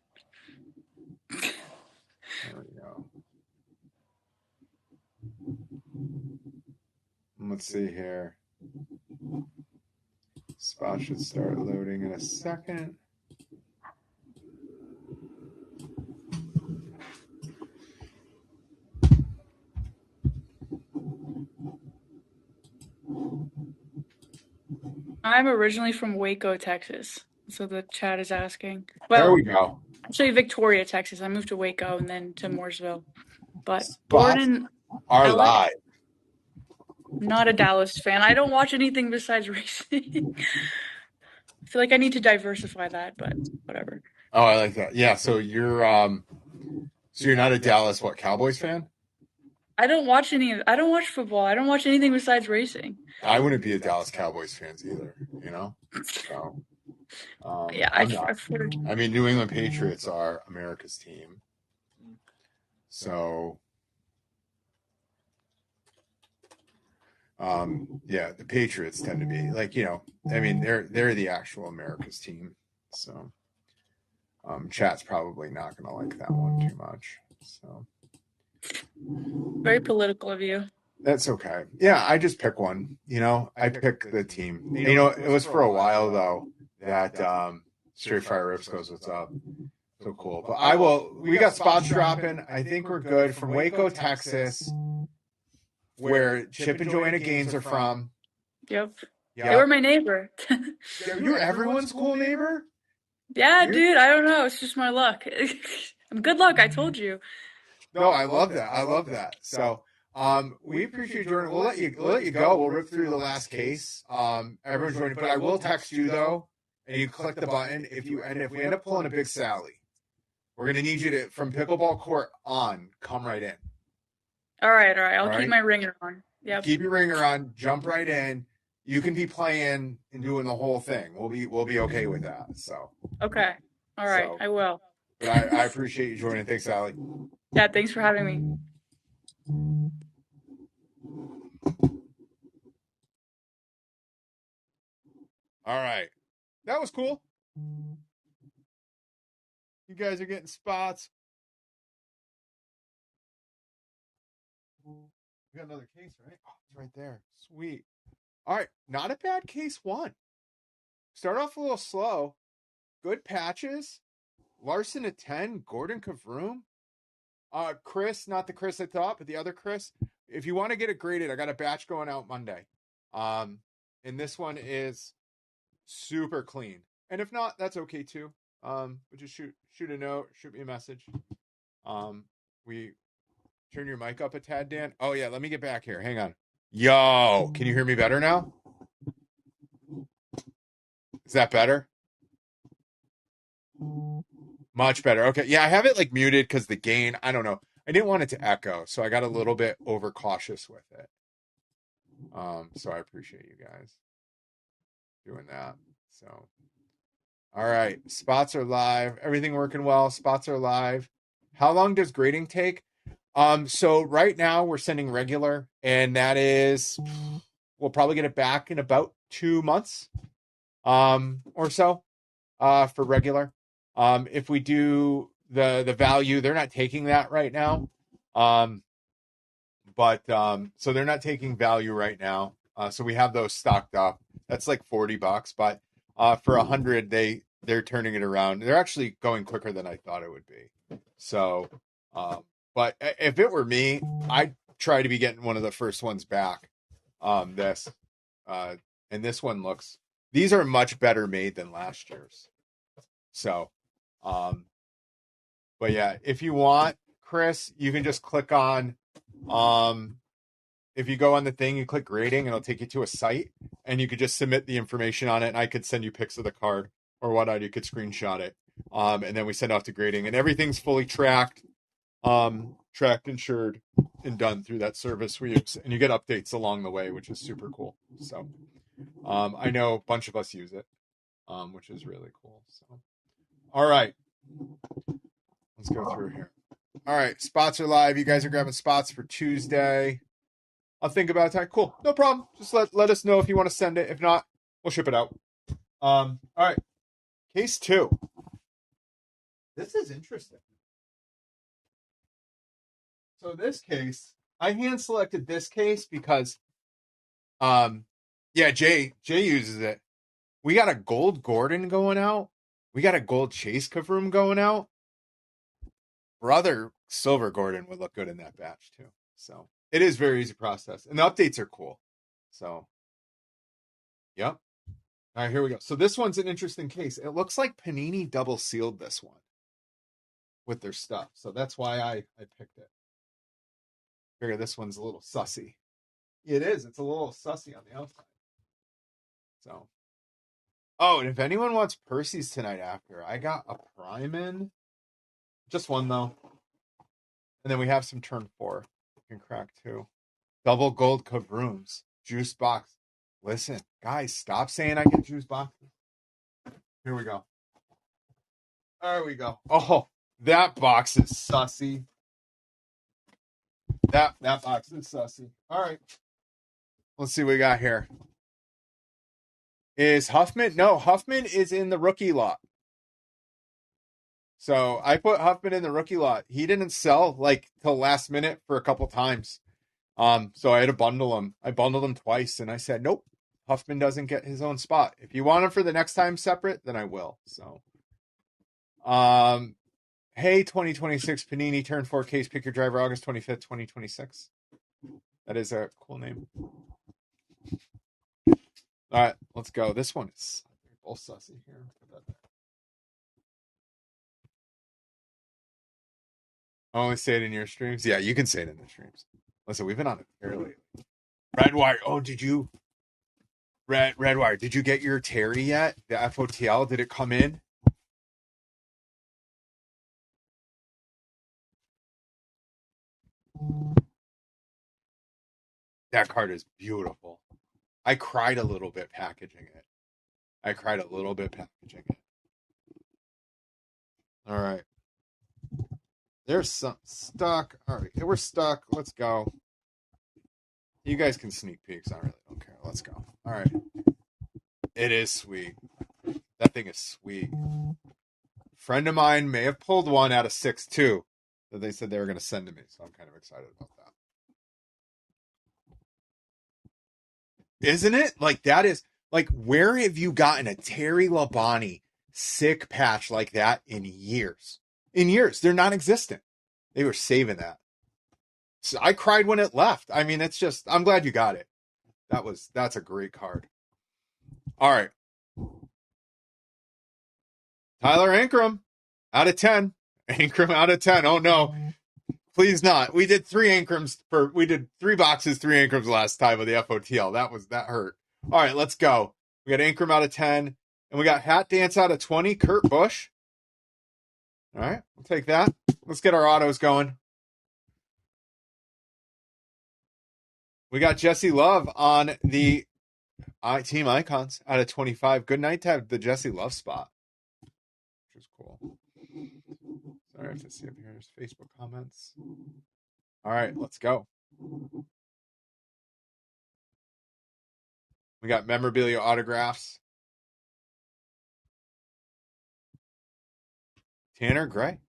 There we go. Let's see here. Spot should start loading in a second. I'm originally from Waco, Texas. So the chat is asking. There we go. Actually, Victoria, Texas. I moved to Waco and then to Mooresville. But Spots Gordon are LA. live. Not a Dallas fan. I don't watch anything besides racing. I feel like I need to diversify that, but whatever. Oh, I like that. Yeah, so you're not a Dallas Cowboys fan? I don't watch football. I don't watch anything besides racing. I wouldn't be a Dallas Cowboys fan either, you know? So, Yeah, I'm not. I've heard. I mean, New England Patriots are America's team. So, yeah, the Patriots tend to be like, you know, I mean, they're the actual America's team. So, chat's probably not going to like that one too much. So, Very political of you. that's okay. Yeah, I just pick one. You know, I pick the team. You know, it was for a while though that Straight Fire Rips goes, "What's up?" So cool. But I will. We got spots dropping. I think we're good from Waco, Texas, where Chip and Joanna Gaines are from. Yep. Yeah, They were my neighbor. you're everyone's cool neighbor. Yeah, You're- dude. I don't know. It's just my luck. I'm good luck. I told you. No, I love that. I love that. So, we appreciate you, Jordan. We'll let you go. We'll rip through the last case. Everyone's joining, but I will text you though, and you click the button if we end up pulling a Big Sally, we're gonna need you to from pickleball court on come right in. All right. I'll All keep right. my ringer on. Yep. Keep your ringer on. Jump right in. You can be playing and doing the whole thing. We'll be okay with that. So. Okay. All right. So- I will. But I appreciate you joining. Thanks, Allie. Yeah. Thanks for having me. All right. That was cool. You guys are getting spots. We got another case, right? Oh, it's right there. Sweet. All right. Not a bad case one. Start off a little slow. Good patches. Larson at 10. Gordon Kavroom. Chris, not the Chris I thought, but the other Chris. If you want to get it graded, I got a batch going out Monday. And this one is super clean. And if not, that's okay too. But just shoot a note, shoot me a message. We turn your mic up a tad, Dan. Oh yeah, let me get back here. Hang on. Yo, can you hear me better now? Is that better? Much better. Okay. Yeah, I have it like muted because the gain, I don't know. I didn't want it to echo, so I got a little bit overcautious with it. So I appreciate you guys doing that. So all right. Spots are live. Everything working well. Spots are live. How long does grading take? So right now we're sending regular, and that is we'll probably get it back in about 2 months or so for regular. If we do the value, they're not taking that right now. But so they're not taking value right now. So we have those stocked up. That's like $40, but for 100 they're turning it around. They're actually going quicker than I thought it would be. So but if it were me, I'd try to be getting one of the first ones back. And this one these are much better made than last year's. So but yeah, if you want, Chris, you can just click on if you go on the thing, you click grading, and it'll take you to a site, and you could just submit the information on it, and I could send you pics of the card or whatnot. You could screenshot it, and then we send off to grading, and everything's fully tracked, insured, and done through that service we use, and you get updates along the way, which is super cool. So, I know a bunch of us use it, which is really cool. So, all right, let's go through here. All right, spots are live. You guys are grabbing spots for Tuesday. I'll think about that. Cool. No problem. Just let us know if you want to send it. If not, we'll ship it out. All right. Case 2. This is interesting. So this case, I hand selected this case because yeah, Jay uses it. We got a gold Gordon going out. We got a gold Chase Kavroom going out. Brother Silver Gordon would look good in that batch too. So it is very easy process, and the updates are cool. So, yep. All right, here we go. So this one's an interesting case. It looks like Panini double sealed this one with their stuff. So that's why I picked it. Figure this one's a little sussy. It is. It's a little sussy on the outside. So, oh, and if anyone wants Percy's tonight after, I got a prime in. Just one though. And then we have some turn 4. Fucking crack too. Double gold cabrooms. Juice box. Listen, guys, stop saying I get juice boxes. Here we go. There we go. Oh, that box is sussy. That box is sussy. All right. Let's see what we got here. Is Huffman? No, Huffman is in the rookie lot. So I put Huffman in the rookie lot. He didn't sell like till last minute for a couple times. So I had to bundle him. I bundled him twice, and I said, nope, Huffman doesn't get his own spot. If you want him for the next time separate, then I will. So, hey, 2026 Panini Turn 4 Case Pick Your Driver, August 25th, 2026. That is a cool name. All right, let's go. This one is both sussy here. I only say it in your streams. Yeah, you can say it in the streams. Listen, we've been on it fairly. Redwire. Oh, did you? Redwire. Did you get your Terry yet? The FOTL. Did it come in? That card is beautiful. I cried a little bit packaging it. All right. There's some stuck. All right, we're stuck. Let's go. You guys can sneak peeks. I really don't care. Let's go. All right. It is sweet. That thing is sweet. Friend of mine may have pulled one out of 6-2 that they said they were going to send to me, so I'm kind of excited about that. Isn't it? Like, that is, like, where have you gotten a Terry Labonte sick patch like that in years? In years. They're non-existent. They were saving that. So I cried when it left. I mean, it's just, I'm glad you got it. That's a great card. All right. Tyler Ankrum out of 10. Ankrum out of 10. Oh no. Please not. We did 3 boxes, 3 Ankrams last time with the FOTL. That hurt. All right, let's go. We got Ankrum out of 10. And we got Hat Dance out of 20. Kurt Busch. All right, we'll take that. Let's get our autos going. We got Jesse Love on the Team Icons out of 25. Good night to have the Jesse Love spot, which is cool. Sorry, I have to see up here. There's Facebook comments. All right, let's go. We got memorabilia autographs. Tanner Gray.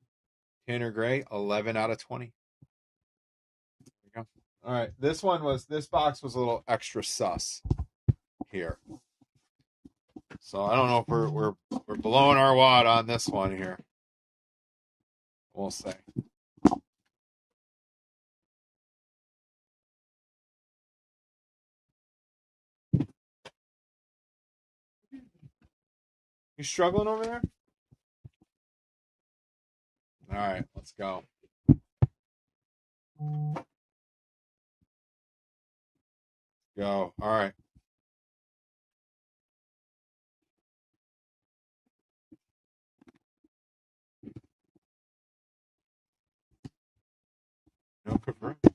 11 out of 20. There we go. All right, this box was a little extra sus here. So I don't know if we're blowing our wad on this one here. We'll see. You struggling over there? All right, let's go. Go. All right. No confirm. Maybe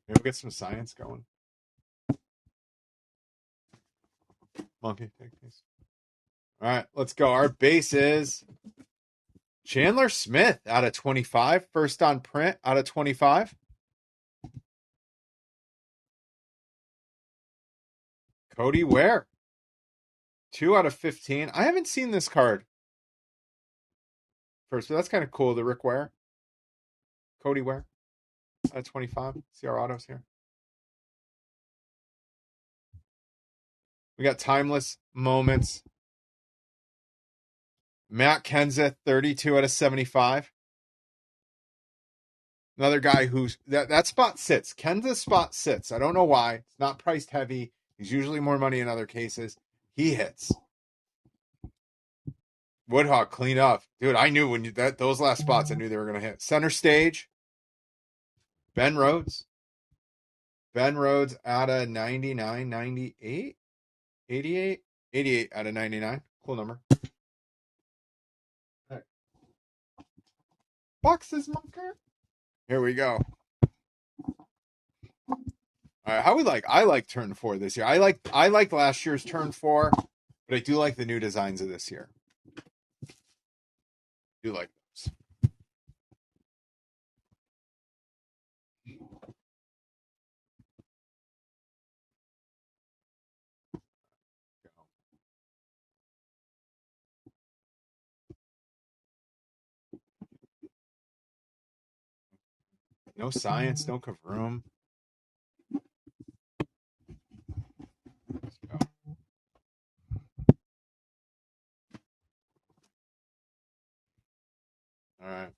we'll get some science going. Monkey, take these. All right, let's go. Our base is Chandler Smith out of 25. First on print out of 25. Cody Ware. 2 out of 15. I haven't seen this card. First, but that's kind of cool. The Rick Ware. Cody Ware. Out of 25. See our autos here. We got Timeless Moments. Matt Kenseth, 32 out of 75. Another guy who's that spot sits. Kenseth's spot sits. I don't know why. It's not priced heavy. He's usually more money in other cases. He hits. Woodhawk, clean up. Dude, I knew when those last spots, I knew they were going to hit. Center stage. Ben Rhodes. Ben Rhodes out of 99, 98, 88, 88 out of 99. Cool number. Right. Boxes, Munker. Here we go. All right, how we like? I like turn 4 this year. I like last year's turn 4, but I do like the new designs of this year. Do like those. No science, no kavroom. Let's go. All right.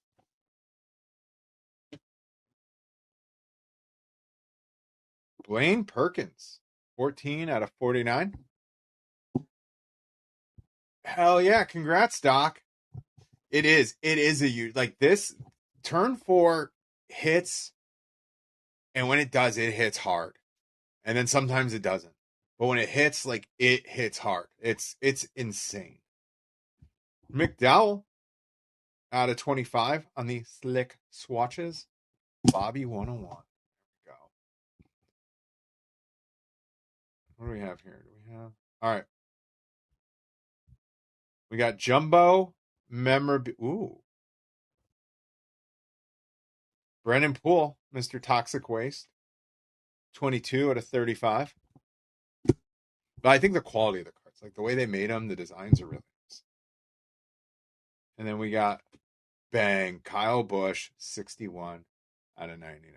Blaine Perkins, 14 out of 49. Hell yeah. Congrats, Doc. It is a huge, like this turn 4 hits, and when it does, it hits hard. And then sometimes it doesn't. But when it hits, like it hits hard. It's insane. McDowell out of 25 on the slick swatches. Bobby 101. Go. What do we have here? All right. We got Jumbo memorabilia. Ooh. Brennan Poole, Mr. Toxic Waste. 22 out of 35. But I think the quality of the cards, like the way they made them, the designs are really nice. And then we got bang, Kyle Busch, 61 out of 99.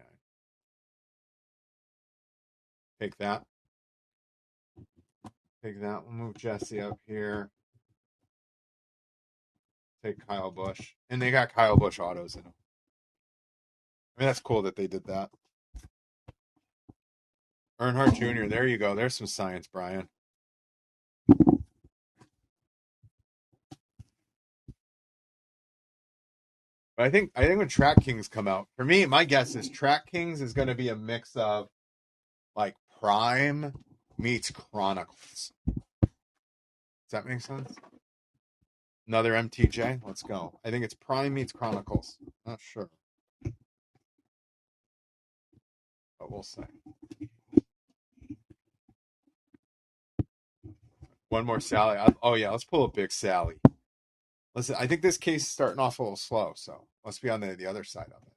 Take that. Take that. We'll move Jesse up here. Take Kyle Busch. And they got Kyle Busch autos in them. I mean, that's cool that they did that. Earnhardt Jr., there you go. There's some science, Brian. But I think when Track Kings come out, for me, my guess is Track Kings is going to be a mix of like Prime meets Chronicles. Does that make sense? Another MTJ. Let's go. I think it's Prime meets Chronicles. Not sure. But we'll see. One more Sally. Oh, yeah. Let's pull a big Sally. Listen, I think this case is starting off a little slow, so let's be on the other side of it.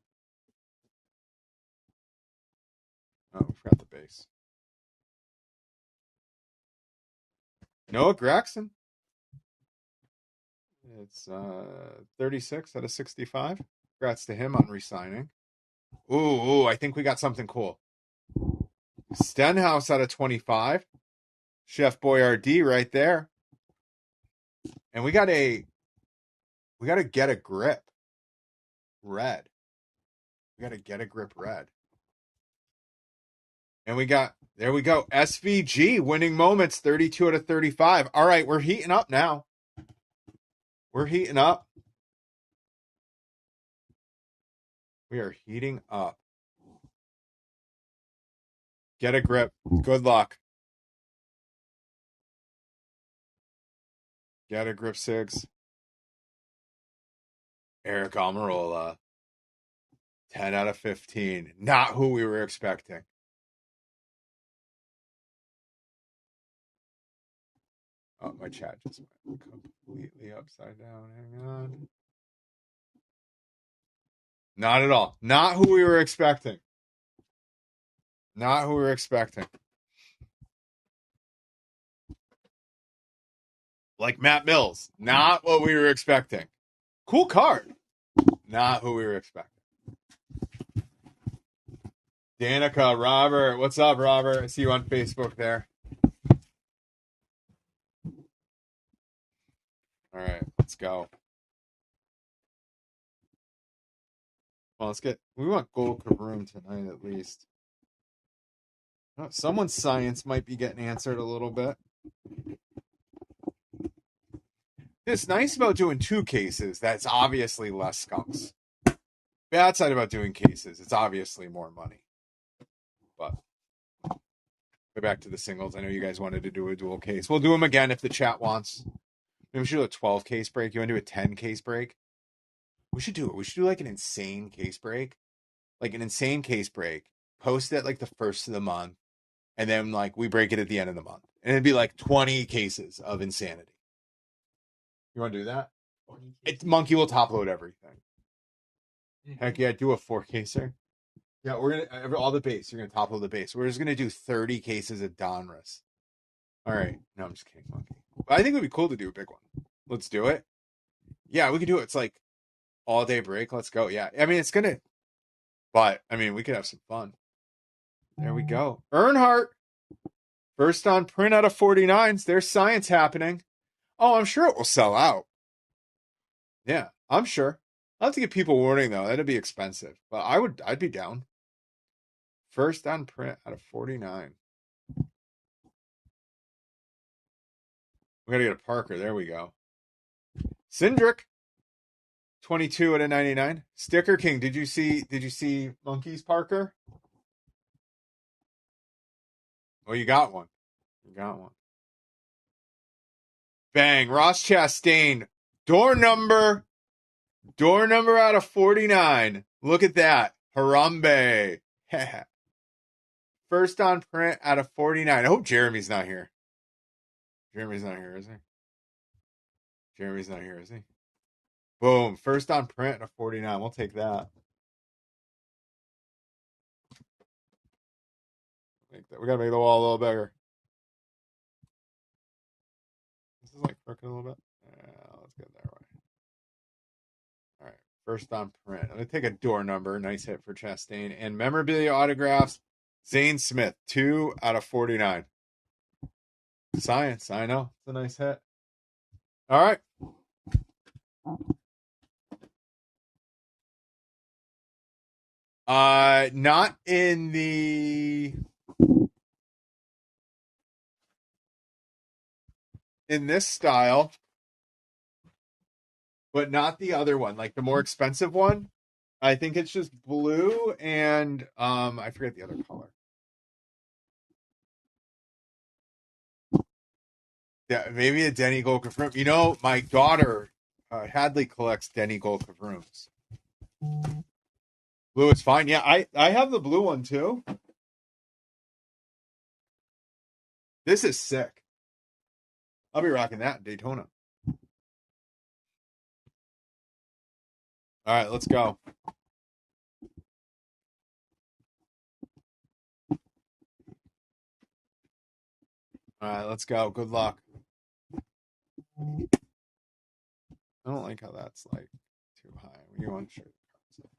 Oh, we forgot the base. Noah Gregson. It's 36 out of 65. Congrats to him on re-signing. Ooh, I think we got something cool. Stenhouse out of 25. Chef Boyardee right there. And we got to get a grip red. We got to get a grip red. And there we go. SVG winning moments, 32 out of 35. All right, we're heating up now. We're heating up. We are heating up. Get a grip. Good luck. Get a grip, Sigs. Eric Almirola. 10 out of 15. Not who we were expecting. Oh, my chat just went completely upside down. Hang on. Not at all. Not who we were expecting. Not who we were expecting. Like Matt Mills. Not what we were expecting. Cool card. Not who we were expecting. Danica, Robert. What's up, Robert? I see you on Facebook there. All right, let's go. Well, we want gold Kavroom tonight at least. Oh, someone's science might be getting answered a little bit. It's nice about doing 2 cases. That's obviously less skunks. Bad side about doing cases, it's obviously more money. But go back to the singles. I know you guys wanted to do a dual case. We'll do them again if the chat wants. Maybe we should do a 12 case break. You want to do a 10 case break? We should do it. We should do like an insane case break. Like an insane case break. Post it like the first of the month. And then like we break it at the end of the month. And it'd be like 20 cases of insanity. You want to do that? Monkey will top load everything. Heck yeah, do a 4-caser. Yeah, we're gonna all the base. You're gonna top load the base. We're just gonna do 30 cases of Donruss. All right. No, I'm just kidding, Monkey. But I think it would be cool to do a big one. Let's do it. Yeah, we can do it. It's like all day break. Let's go. Yeah. I mean, it's gonna, but I mean, we could have some fun. There we go. Earnhardt. First on print out of 49s. There's science happening. Oh, I'm sure it will sell out. Yeah, I'm sure. I'll have to give people warning though. That'd be expensive. But I'd be down. First on print out of 49. We gotta get a Parker. There we go. Cindric. 22 out of 99. Sticker King. Did you see Monkey's Parker? Well, you got one. You got one. Bang. Ross Chastain. Door number out of 49. Look at that. Harambe. First on print out of 49. I hope Jeremy's not here. Jeremy's not here, is he? Jeremy's not here, is he? Boom. First on print out of 49. We'll take that. We gotta make the wall a little bigger. This is like crooked a little bit. Yeah, let's get that right. All right. First on print. I'm gonna take a door number. Nice hit for Chastain. And memorabilia autographs. Zane Smith, 2 out of 49. Science, I know. It's a nice hit. All right. Not in this style, but not the other one, like the more expensive one. I think it's just blue and I forget the other color. Yeah, maybe a Denny Gold Confirm. You know, my daughter Hadley collects Denny Gold Confirms. Blue is fine. Yeah, I have the blue one too. This is sick. I'll be rocking that in Daytona. All right, let's go. All right, let's go. Good luck. I don't like how that's like too high. You want to show the cards.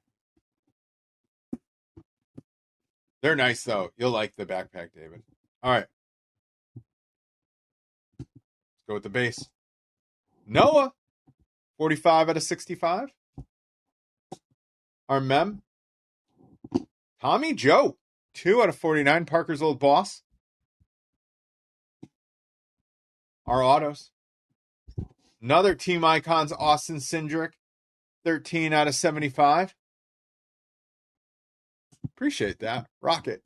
They're nice though. You'll like the backpack, David. All right. Let's go with the base. Noah, 45 out of 65. Our mem. Tommy Joe, 2 out of 49. Parker's old boss. Our autos. Another Team Icons, Austin Cindric, 13 out of 75. Appreciate that. Rocket.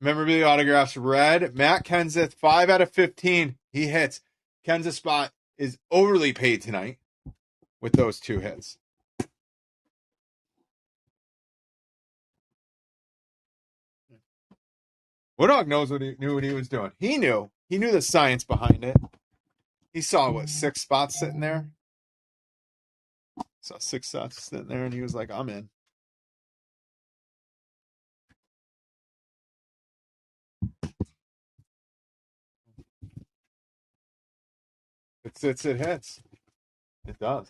Memorabilia autographs, red. Matt Kenseth, 5 out of 15. He hits. Kenseth's spot is overly paid tonight with those 2 hits. Woodhawk knows knew what he was doing. He knew the science behind it. He saw, 6 spots sitting there? Saw 6 spots sitting there, and he was like, I'm in. It hits. It does.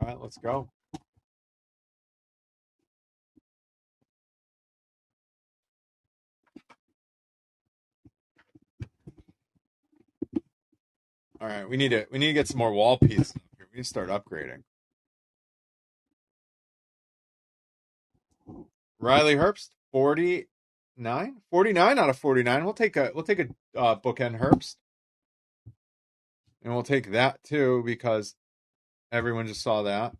All right, let's go. All right, we need to get some more wall pieces. We need to start upgrading. Riley Herbst, 49 out of 49. We'll take a bookend Herbst, and we'll take that too because everyone just saw that.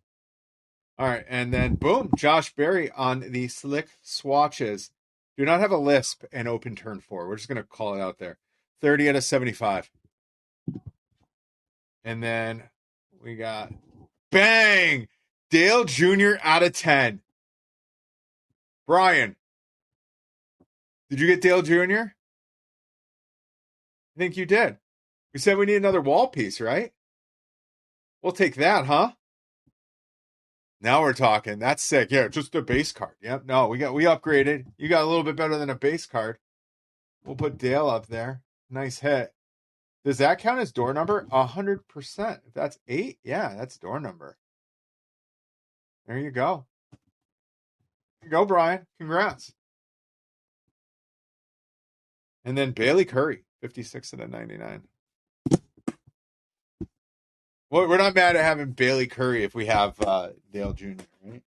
All right, and then boom, Josh Berry on the slick swatches. Do not have a lisp and open turn 4. We're just gonna call it out there. 30 out of 75. And then we got bang Dale Jr. out of 10. Brian, did you get Dale Jr.? I think you did. We said we need another wall piece, right? We'll take that, huh? Now we're talking. That's sick. Yeah, just a base card. Yep. No, we upgraded. You got a little bit better than a base card. We'll put Dale up there. Nice hit. Does that count as door number? 100%. If that's 8, yeah, that's door number. There you go. There you go, Brian. Congrats. And then Bailey Curry, 56 out of 99. Well, we're not mad at having Bailey Curry if we have Dale Jr., right?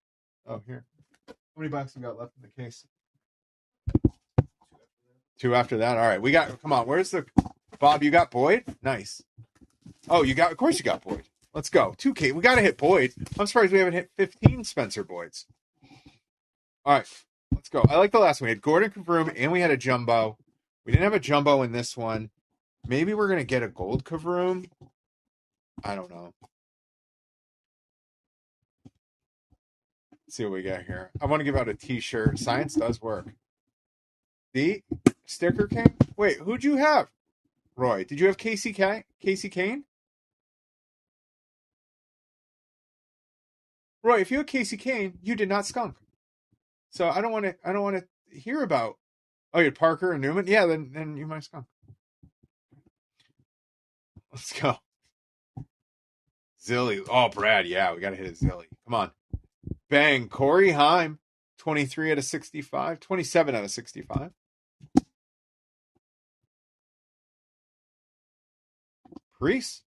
Oh, here. How many bucks we got left in the case? 2 after that. All right. We got, come on. Where's the, Bob, you got Boyd? Nice. Oh, of course you got Boyd. Let's go. 2K. We got to hit Boyd. I'm surprised we haven't hit 15 Spencer Boyds. All right. Let's go. I like the last one. We had Gordon Kavroom and we had a jumbo. We didn't have a jumbo in this one. Maybe we're going to get a gold Kavroom. I don't know. Let's see what we got here. I want to give out a t-shirt. Science does work. The Sticker King? Wait, who'd you have? Roy, did you have Casey Kane? Roy, if you had Casey Kane, you did not skunk. So I don't want to hear about. Oh, you had Parker and Newman? Yeah, then you might skunk. Let's go. Zilly. Oh, Brad, yeah, we got to hit a Zilly. Come on. Bang. Corey Heim, 23 out of 65. 27 out of 65. Priest,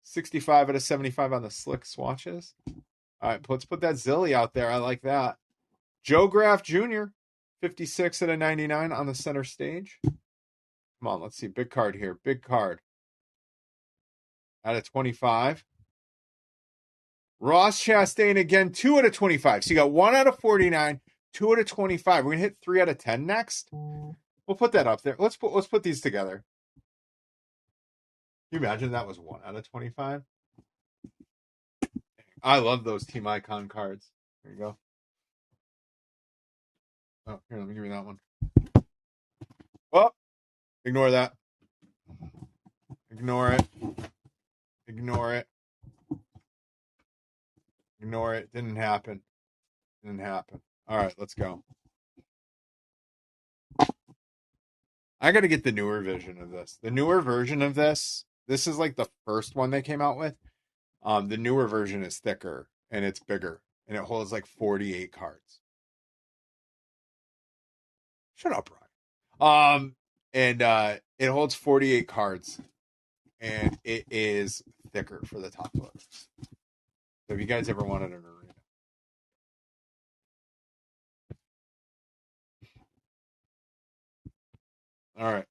65 out of 75 on the slick swatches. All right, let's put that Zilly out there. I like that. Joe Graff Jr., 56 out of 99 on the center stage. Come on, let's see. Big card here. Big card. Out of 25. Ross Chastain again, 2 out of 25. So you got 1 out of 49, 2 out of 25. We're going to hit 3 out of 10 next. We'll put that up there. Let's put these together. Can you imagine that was 1 out of 25? I love those Team Icon cards. There you go. Oh, here, let me give you that one. Oh, ignore that. Ignore it. Ignore it. Ignore it. Didn't happen. Didn't happen. All right, let's go. I got to get the newer version of this. The newer version of this is like the first one they came out with. The newer version is thicker and it's bigger and it holds like 48 cards. Shut up, Brian. And it holds 48 cards and it is thicker for the top loaders. So if you guys ever wanted an arena. All right.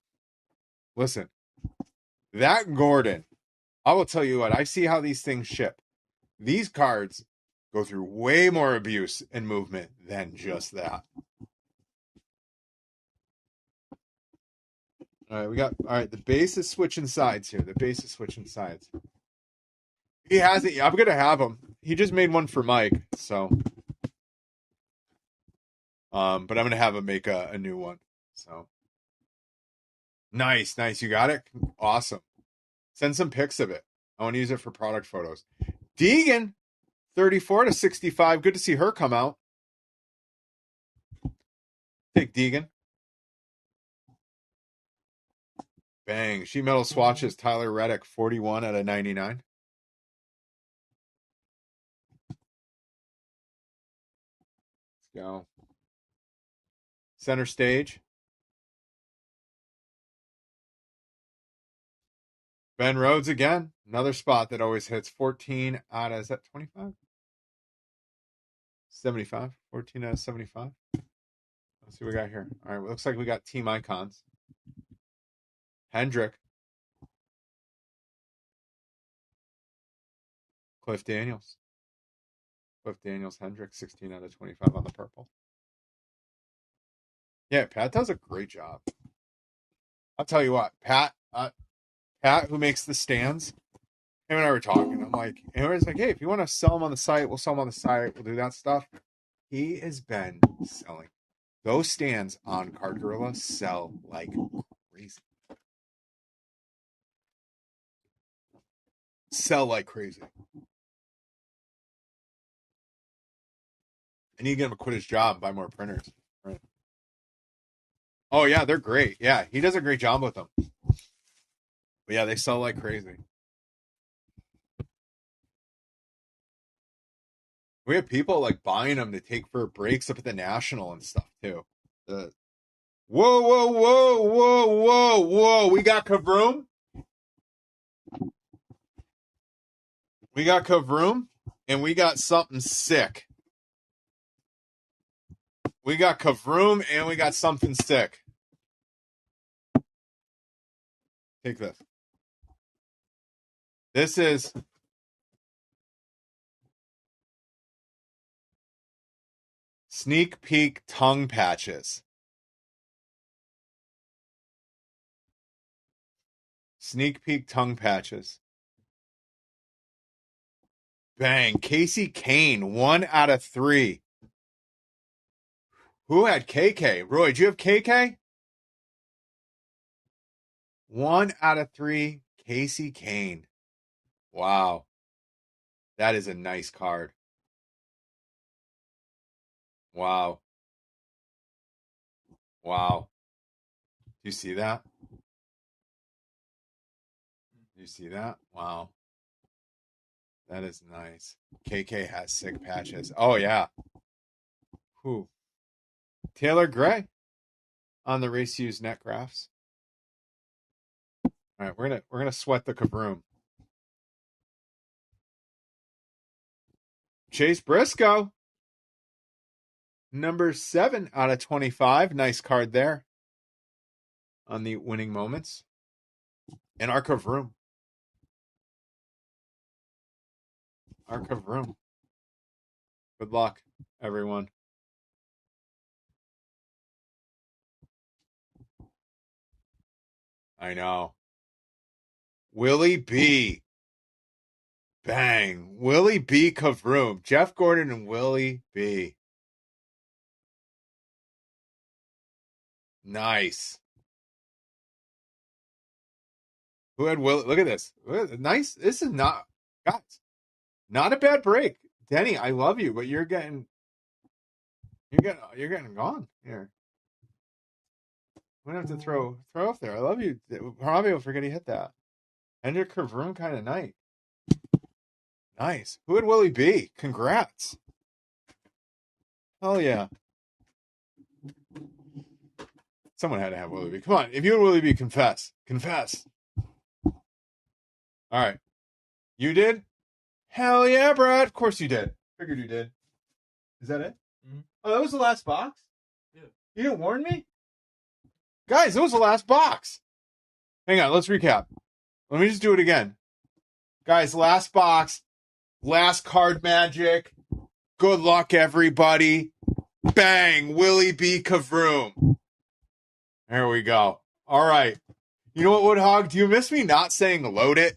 Listen. That Gordon, I will tell you what, I see how these things ship. These cards go through way more abuse and movement than just that. All right, the base is switching sides here. The base is switching sides. He has it. I'm going to have him. He just made one for Mike, so. But I'm going to have him make a new one. So. Nice. You got it? Awesome. Send some pics of it. I want to use it for product photos. Deegan, 34 to 65. Good to see her come out. Take Deegan. Bang. Sheet metal swatches. Tyler Reddick, 41 out of 99. Let's go. Center stage. Ben Rhodes again. Another spot that always hits 14 out of, is that 25? 75. 14 out of 75. Let's see what we got here. All right, well, looks like we got team icons. Hendrick. Cliff Daniels. Hendrick, 16 out of 25 on the purple. Yeah, Pat does a great job. I'll tell you what, Pat, who makes the stands, him and I were talking. I'm like, and everybody's like, hey, if you want to sell them on the site, we'll sell them on the site. We'll do that stuff. He has been selling. Those stands on Card Gorilla sell like crazy. Sell like crazy. I need to get him to quit his job and buy more printers. Right. Oh, yeah, they're great. Yeah, he does a great job with them. But yeah, they sell like crazy. We have people like buying them to take for breaks up at the National and stuff too. Whoa, whoa, whoa, whoa, whoa, whoa. We got Kavroom. We got Kavroom, and we got something sick. We got Kavroom, and we got something sick. Take this. This is Sneak Peek tongue patches. Sneak Peek tongue patches. Bang. Casey Kane, 1 out of 3. Who had KK? Roy, do you have KK? 1 out of 3, Casey Kane. Wow. That is a nice card. Wow. Wow. Do you see that? Do you see that? Wow. That is nice. KK has sick patches. Oh, yeah. Who? Taylor Gray on the Race Use net graphs. All right, we're gonna sweat the Kavroom. Chase Briscoe, number 7 out of 25. Nice card there on the winning moments. And our Kavroom. Our Kavroom. Good luck, everyone. I know. Willie B. Bang. Willie B. Kavroom. Jeff Gordon and Willie B. Nice. Who had Willie? Look at this. Nice. This is not, guys, not a bad break. Denny, I love you, but you're getting gone here. I'm gonna have to throw off there. I love you. Probably will forget he hit that. And your Kavroom kind of night. Nice. Who had Willie B? Congrats. Oh yeah. Someone had to have Willie B. Come on. If you had Willie B, confess. Confess. All right. You did? Hell yeah, Brad. Of course you did. Figured you did. Is that it? Mm-hmm. Oh, that was the last box? Yeah. You didn't warn me? Guys, that was the last box. Hang on. Let's recap. Let me just do it again. Guys, last box. Last card magic. Good luck, everybody. Bang. Willie B. Kavroom. There we go. All right. You know what, Woodhog? Do you miss me not saying load it?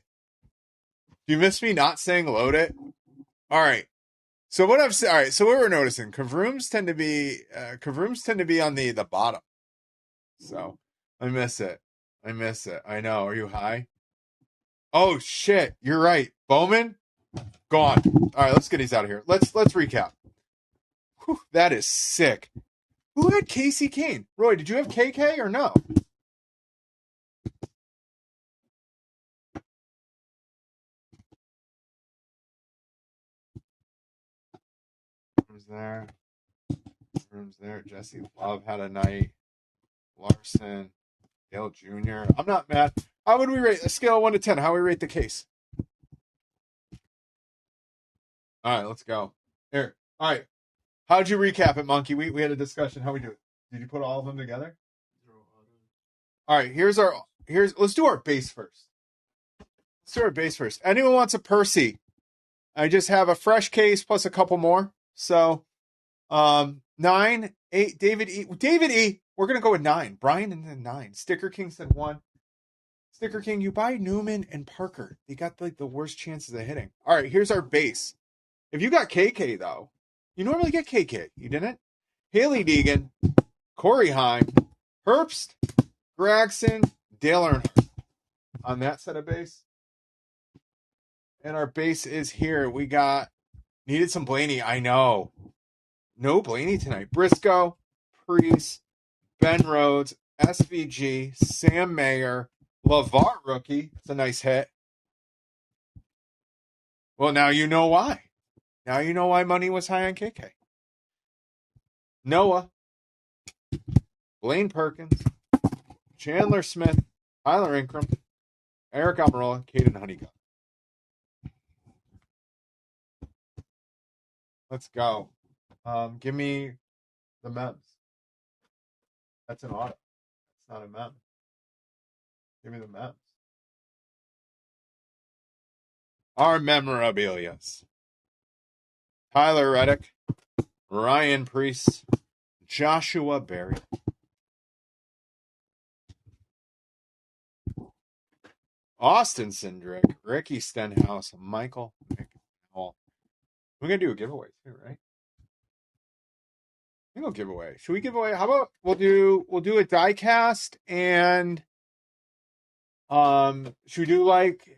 Do you miss me not saying load it? All right. So what I've said. All right. So what we're noticing, Kavrooms tend to be on the bottom. So I miss it. I know. Are you high? Oh shit. You're right. Bowman gone. All right. Let's get these out of here. Let's recap. Whew, that is sick. Who had Casey Kane? Roy, did you have KK or no? Room's there. Jesse Love had a night. Larson, Dale Jr. I'm not mad. How would we rate a scale of 1 to 10? How would we rate the case? All right, let's go. Here. All right. How'd you recap it, Monkey? We had a discussion. How we do it? Did you put all of them together? All right, let's do our base first. Anyone wants a Percy? I just have a fresh case plus a couple more. So 9, 8, David E. We're gonna go with 9. Brian and then 9. Sticker King said 1. Sticker King, you buy Newman and Parker. They got like the worst chances of hitting. All right, here's our base. If you got KK though, you normally get KK. You didn't? Haley Deegan, Corey Heim, Herbst, Gregson, Dale Earnhardt on that set of base. And our base is here. We got needed some Blaney. I know. No Blaney tonight. Briscoe, Priest, Ben Rhodes, SVG, Sam Mayer, LeVar rookie. It's a nice hit. Well, now you know why. Now you know why money was high on KK. Noah, Blaine Perkins, Chandler Smith, Tyler Ingram, Eric Almirola, Caden Honeycutt. Let's go. Give me the Mems. That's an auto. It's not a Mem. Give me the Mems. Our memorabilias. Tyler Reddick, Ryan Priest, Joshua Berry, Austin Cindric, Ricky Stenhouse, Michael McNall. We're gonna do a giveaway too, right? I think we'll give away. Should we give away? How about we'll do a die cast and should we do like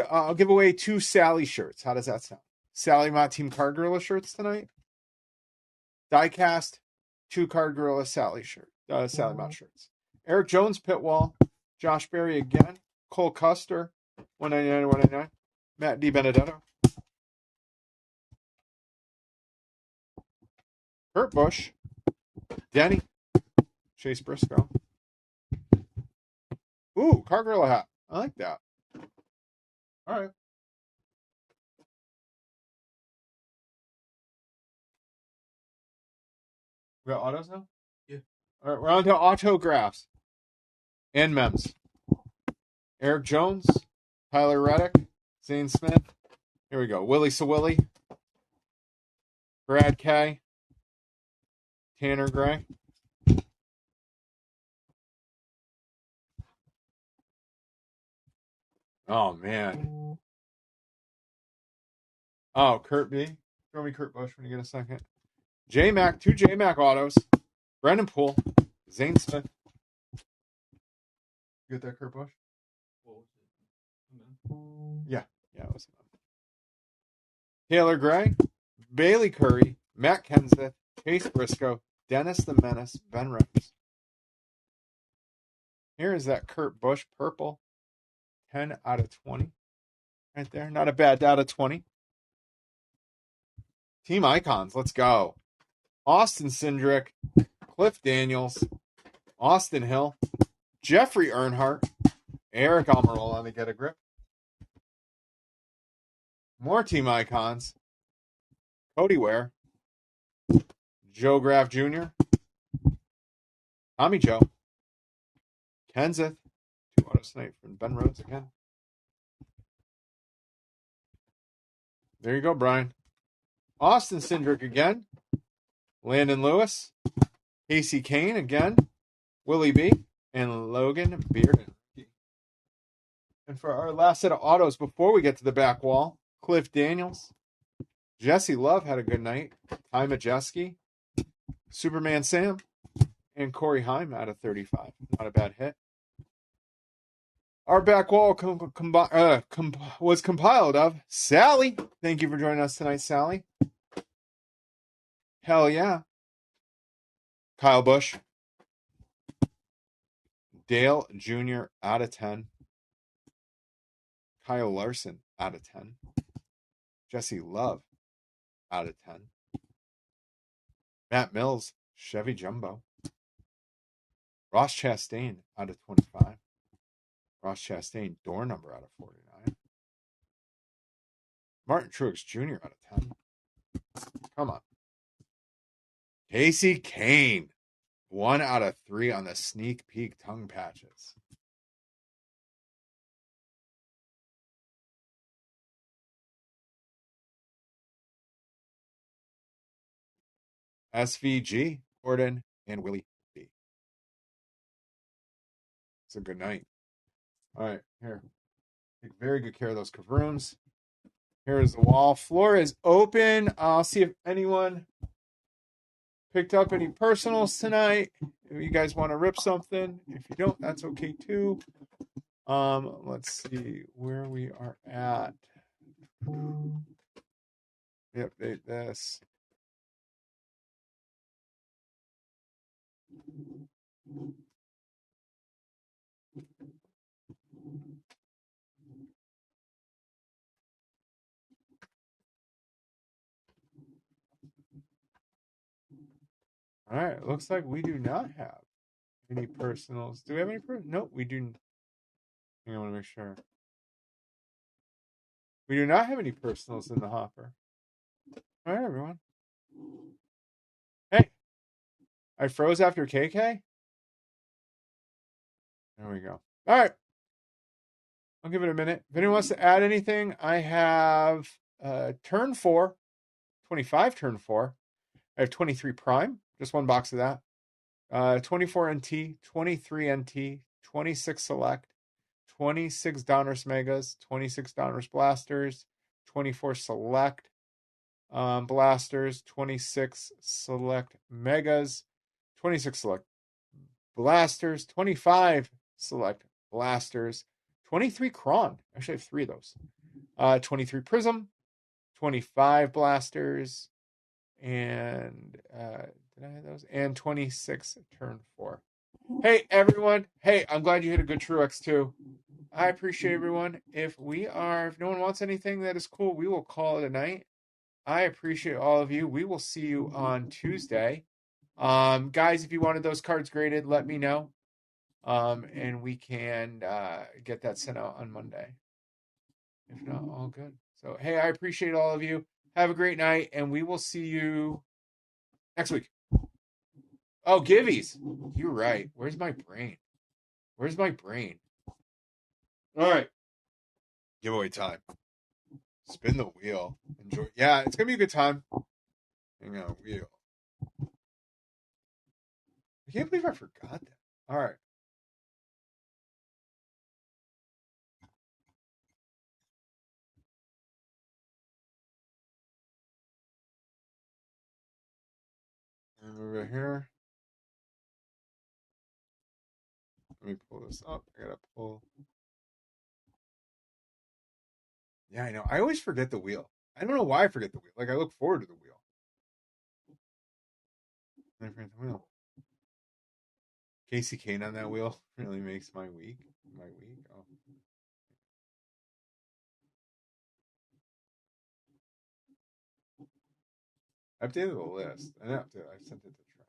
I'll give away 2 Sally shirts. How does that sound? Sally Mott Team Card Gorilla shirts tonight. Diecast, 2 Card Gorilla Sally Sally Mott shirts. Eric Jones, Pitwall, Josh Berry again, Cole Custer, 199, Matt DiBenedetto, Kurt Busch, Denny, Chase Briscoe. Ooh, Card Gorilla hat. I like that. All right. We got autos now? Yeah. All right, we're on to autographs and mems. Eric Jones, Tyler Reddick, Zane Smith. Here we go. Willie Sawillie, Brad Kay, Tanner Gray. Oh, man. Oh, Kurt B. Throw me Kurt Busch when you get a second. J-Mac, 2 J-Mac autos. Brendan Poole, Zane Smith. You get that, Kurt Busch? Yeah, it was. Taylor Gray, Bailey Curry, Matt Kenseth, Chase Briscoe, Dennis the Menace, Ben Rhodes. Here is that Kurt Busch purple. 10 out of 20. Right there. Not a bad out of 20. Team icons. Let's go. Austin Cindric, Cliff Daniels, Austin Hill, Jeffrey Earnhardt, Eric Almirola. Let me get a grip. More team icons. Cody Ware, Joe Graff Jr., Tommy Joe, Kenseth, 2 auto snipe from Ben Rhodes again. There you go, Brian. Austin Cindric again. Landon Lewis, Casey Kane again, Willie B, and Logan Bearden. And for our last set of autos before we get to the back wall, Cliff Daniels, Jesse Love had a good night, Ty Majeski, Superman Sam, and Corey Heim out of 35. Not a bad hit. Our back wall was compiled of Sally. Thank you for joining us tonight, Sally. Hell yeah. Kyle Busch. Dale Jr. out of 10. Kyle Larson out of 10. Jesse Love out of 10. Matt Mills, Chevy Jumbo. Ross Chastain out of 25. Ross Chastain, door number out of 49. Martin Truex Jr. out of 10. Come on. Casey Kane, 1 out of 3 on the sneak peek tongue patches. SVG, Gordon, and Willie B. It's a good night. All right, here. Take very good care of those cavroons. Here is the wall. Floor is open. I'll see if anyone picked up any personals tonight. If you guys want to rip something. If you don't, that's okay too. Let's see where we are at. Yep, this. All right, looks like we do not have any personals. Do we have any personals? Nope, we do. I want to make sure. We do not have any personals in the hopper. All right, everyone. Hey, I froze after KK? There we go. All right. I'll give it a minute. If anyone wants to add anything, I have turn 4, 25 turn 4. I have 23 prime, just one box of that. 24 NT, 23 NT, 26 select, 26 Donruss Megas, 26 Donruss Blasters, 24 select Blasters, 26 select Megas, 26 select Blasters, 25 select Blasters, 23 Kron. Actually, I have 3 of those. 23 Prism, 25 Blasters, and did I have those? And 26 turn 4. Hey, everyone. Hey, I'm glad you hit a good Truex too. I appreciate everyone. If no one wants anything, that is cool. We will call it a night. I appreciate all of you. We will see you on Tuesday. Guys, if you wanted those cards graded, let me know. And we can get that sent out on Monday. If not, all good. So, hey, I appreciate all of you. Have a great night, and we will see you next week. Oh, Givvies. You're right. Where's my brain? Where's my brain? All right. Giveaway time. Spin the wheel. Enjoy. Yeah, it's going to be a good time. Hang on, wheel. I can't believe I forgot that. All right. And over here. Let me pull this up. I got to pull. Yeah, I know. I always forget the wheel. I don't know why I forget the wheel. Like, I look forward to the wheel. I forget the wheel. Casey Kane on that wheel really makes my week. Oh. I updated the list. I sent it to Trent.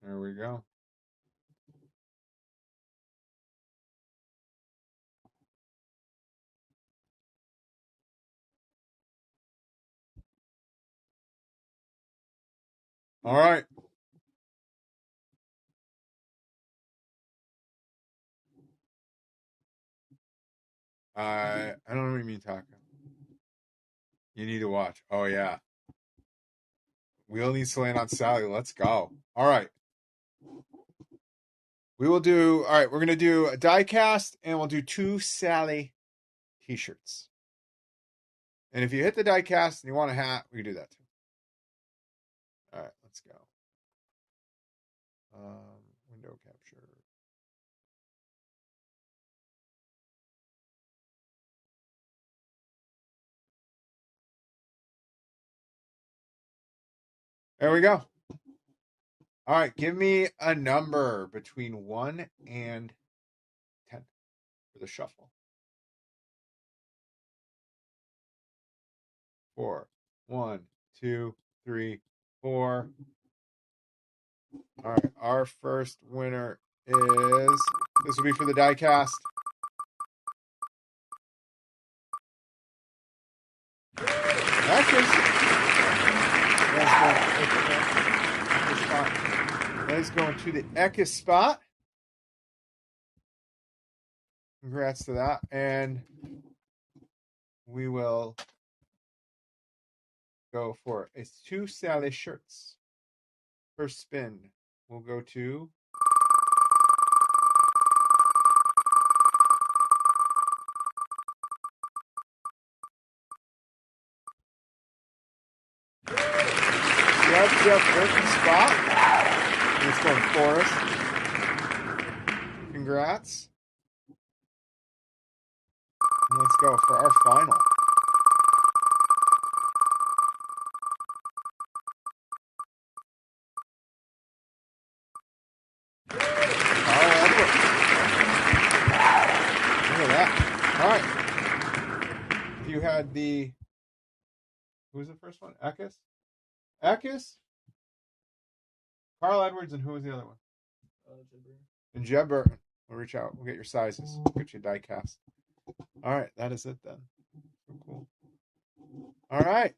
There we go. All right. I don't know what you mean, Taco. You need to watch. Oh, yeah. Wheel needs to land on Sally. Let's go. All right. We will do, all right, we're going to do a die cast, and we'll do 2 Sally t-shirts. And if you hit the die cast and you want a hat, we can do that too. All right, let's go. Window capture. There we go. All right, give me a number between 1 and 10 for the shuffle. 4. 1, 2, 3, 4. All right, our first winner is, this will be for the die cast. That is going to the Ekis spot. Congrats to that. And we will go for it's 2 Sally shirts. First spin will go to Jeff Burton spot. It's going Forrest. Congrats. And let's go for our final. Look at that. All right. You had the, who was the first one? Eckes? Carl Edwards, and who was the other one? And Jeb Burton. We'll reach out. We'll get your sizes. We'll get you a die cast. All right. That is it then. So cool. All right.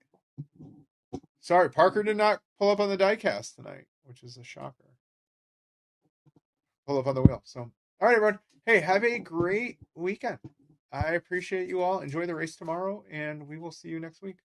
Sorry, Parker did not pull up on the die cast tonight, which is a shocker. Pull up on the wheel. So, all right, everyone. Hey, have a great weekend. I appreciate you all. Enjoy the race tomorrow, and we will see you next week.